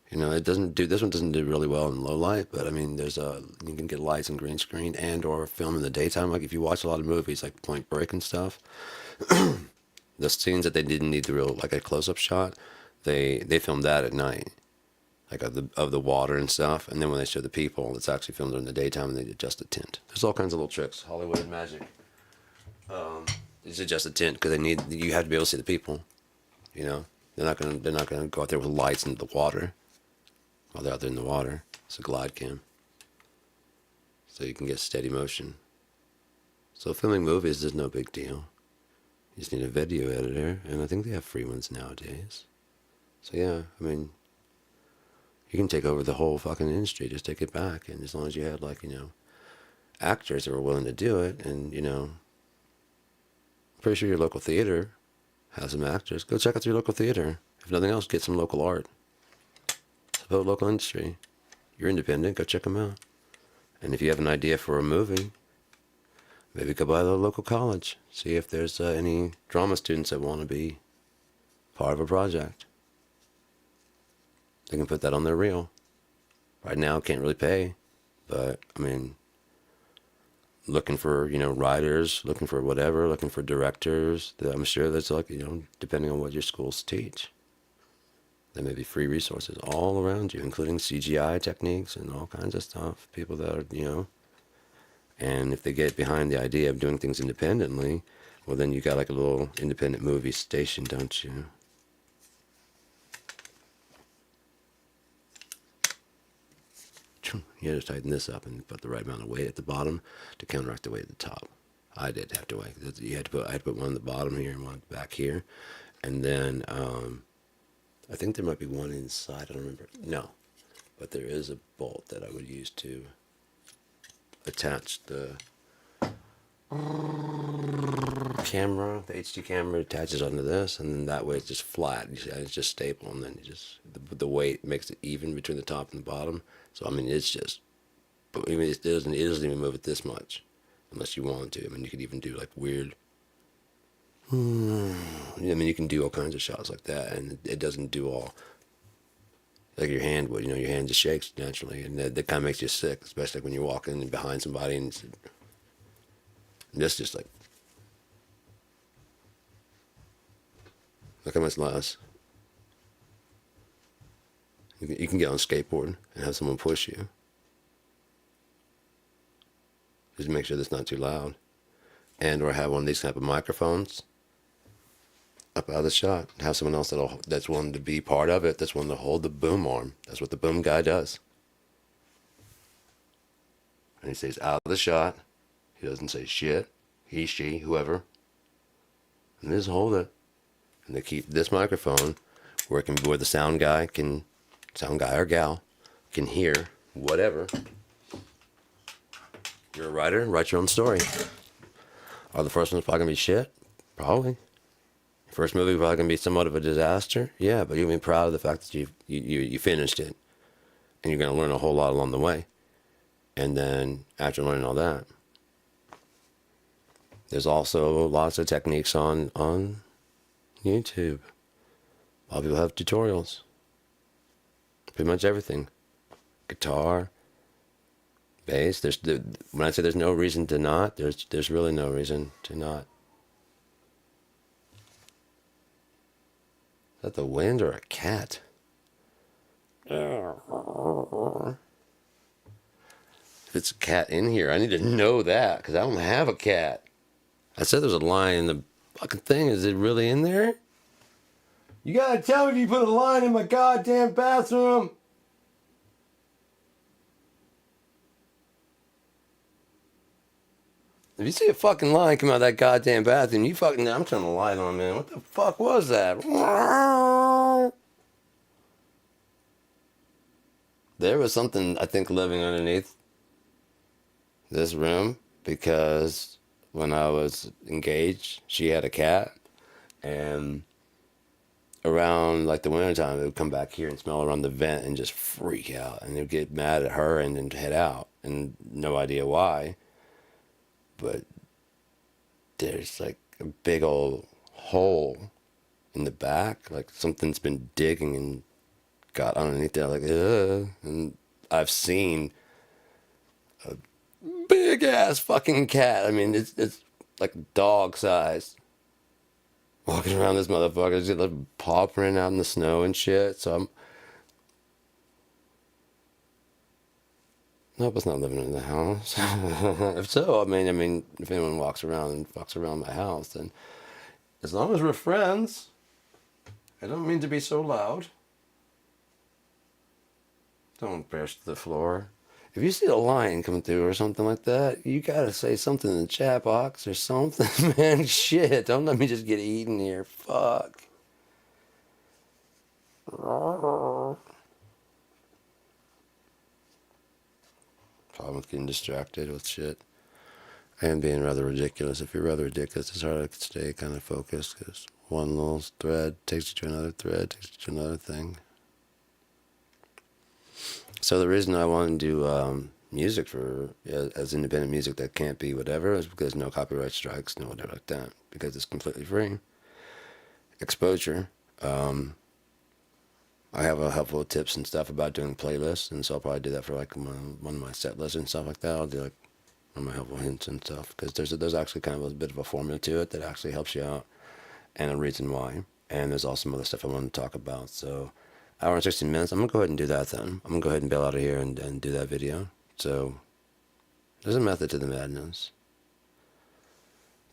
It doesn't do, this one doesn't do really well in low light, but I mean, you can get lights and green screen and or film in the daytime. Like if you watch a lot of movies like Point Break and stuff, the scenes that they didn't need the real, like a close-up shot, they filmed that at night, like of the water and stuff. And then when they show the people, it's actually filmed during the daytime and they adjust the tint. There's all kinds of little tricks, Hollywood magic. They just adjust the tint because you have to be able to see the people, They're not gonna go out there with lights into the water. While they're out there in the water. It's a glide cam. So you can get steady motion. So filming movies is no big deal. You just need a video editor, and I think they have free ones nowadays. So yeah, I mean, You can take over the whole fucking industry. Just take it back. And as long as you had, like, actors that were willing to do it, and, pretty sure your local theater has some actors. Go check out your local theater. If nothing else, get some local art. Support local industry. You're independent. Go check them out. And if you have an idea for a movie, maybe go by the local college. See if there's any drama students that want to be part of a project. They can put that on their reel. Right now, can't really pay, but I mean, looking for writers, looking for whatever, looking for directors. I'm sure that's like depending on what your schools teach. There may be free resources all around you, including CGI techniques and all kinds of stuff. People that are and if they get behind the idea of doing things independently, well, then you got like a little independent movie station, don't you? You had to tighten this up and put the right amount of weight at the bottom to counteract the weight at the top. I did have to weight. I had to put one at the bottom here and one back here, and then I think there might be one inside. I don't remember. No, but there is a bolt that I would use to attach the camera. The HD camera attaches onto this, and then that way it's just flat. It's just stable, and then you just the weight makes it even between the top and the bottom. So I mean, it's just. I mean, it doesn't even move it this much, unless you want to. I mean, you could even do like weird. I mean, you can do all kinds of shots like that, and it doesn't do all like your hand would. Your hand just shakes naturally, and that kind of makes you sick, especially when you're walking behind somebody, and that's just like, look how much less. You can get on a skateboard and have someone push you. Just make sure that's not too loud. And or have one of these type of microphones up out of the shot. Have someone else that's willing to be part of it, that's willing to hold the boom arm. That's what the boom guy does. And he stays out of the shot. He doesn't say shit. He, she, whoever. And they just hold it. And they keep this microphone where the sound guy or gal can hear whatever. You're a writer, write your own story. Are the first ones probably going to be shit? Probably. Your first movie probably going to be somewhat of a disaster? Yeah, but you'll be proud of the fact that you finished it. And you're going to learn a whole lot along the way. And then, after learning all that, there's also lots of techniques on YouTube. A lot of people have tutorials. Pretty much everything. Guitar, bass. When I say there's no reason to not, there's really no reason to not. Is that the wind or a cat? If it's a cat in here, I need to know that, because I don't have a cat. I said there's a lion in the fucking thing. Is it really in there? You gotta tell me if you put a lion in my goddamn bathroom. If you see a fucking lion come out of that goddamn bathroom, I'm turning the light on, man. What the fuck was that? There was something, I think, living underneath this room, because when I was engaged, she had a cat, and around like the wintertime, it would come back here and smell around the vent and just freak out, and they'd get mad at her and then head out, and no idea why. But there's like a big old hole in the back, like something's been digging and got underneath there, like, ugh. And I've seen a big ass fucking cat. I mean, it's like dog size, walking around this motherfucker, just like paw print out in the snow and shit. So nope, it's not living in the house. If so, I mean, if anyone walks around and fucks around my house, then as long as we're friends, I don't mean to be so loud. Don't burst the floor. If you see a lion coming through or something like that, you gotta say something in the chat box or something, man. Shit, don't let me just get eaten here. Fuck. Problem with getting distracted with shit and being rather ridiculous. If you're rather ridiculous, it's hard to stay kind of focused because one little thread takes you to another thread, takes you to another thing. So the reason I want to do music for as independent music that can't be whatever is because no copyright strikes, no whatever like that, because it's completely free. Exposure. I have a couple of tips and stuff about doing playlists, and so I'll probably do that for like one of my set lists and stuff like that. I'll do like one of my helpful hints and stuff because there's actually kind of a bit of a formula to it that actually helps you out, and a reason why. And there's also some other stuff I want to talk about. So, hour and 16 minutes. I'm gonna go ahead and do that then. I'm gonna go ahead and bail out of here and do that video. So, there's a method to the madness.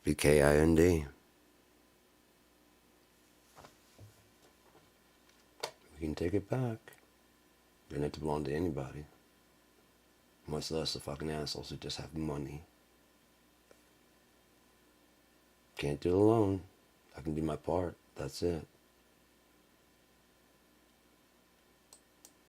BKIND. We can take it back. Doesn't have to belong to anybody. Much less the fucking assholes who just have money. Can't do it alone. I can do my part. That's it.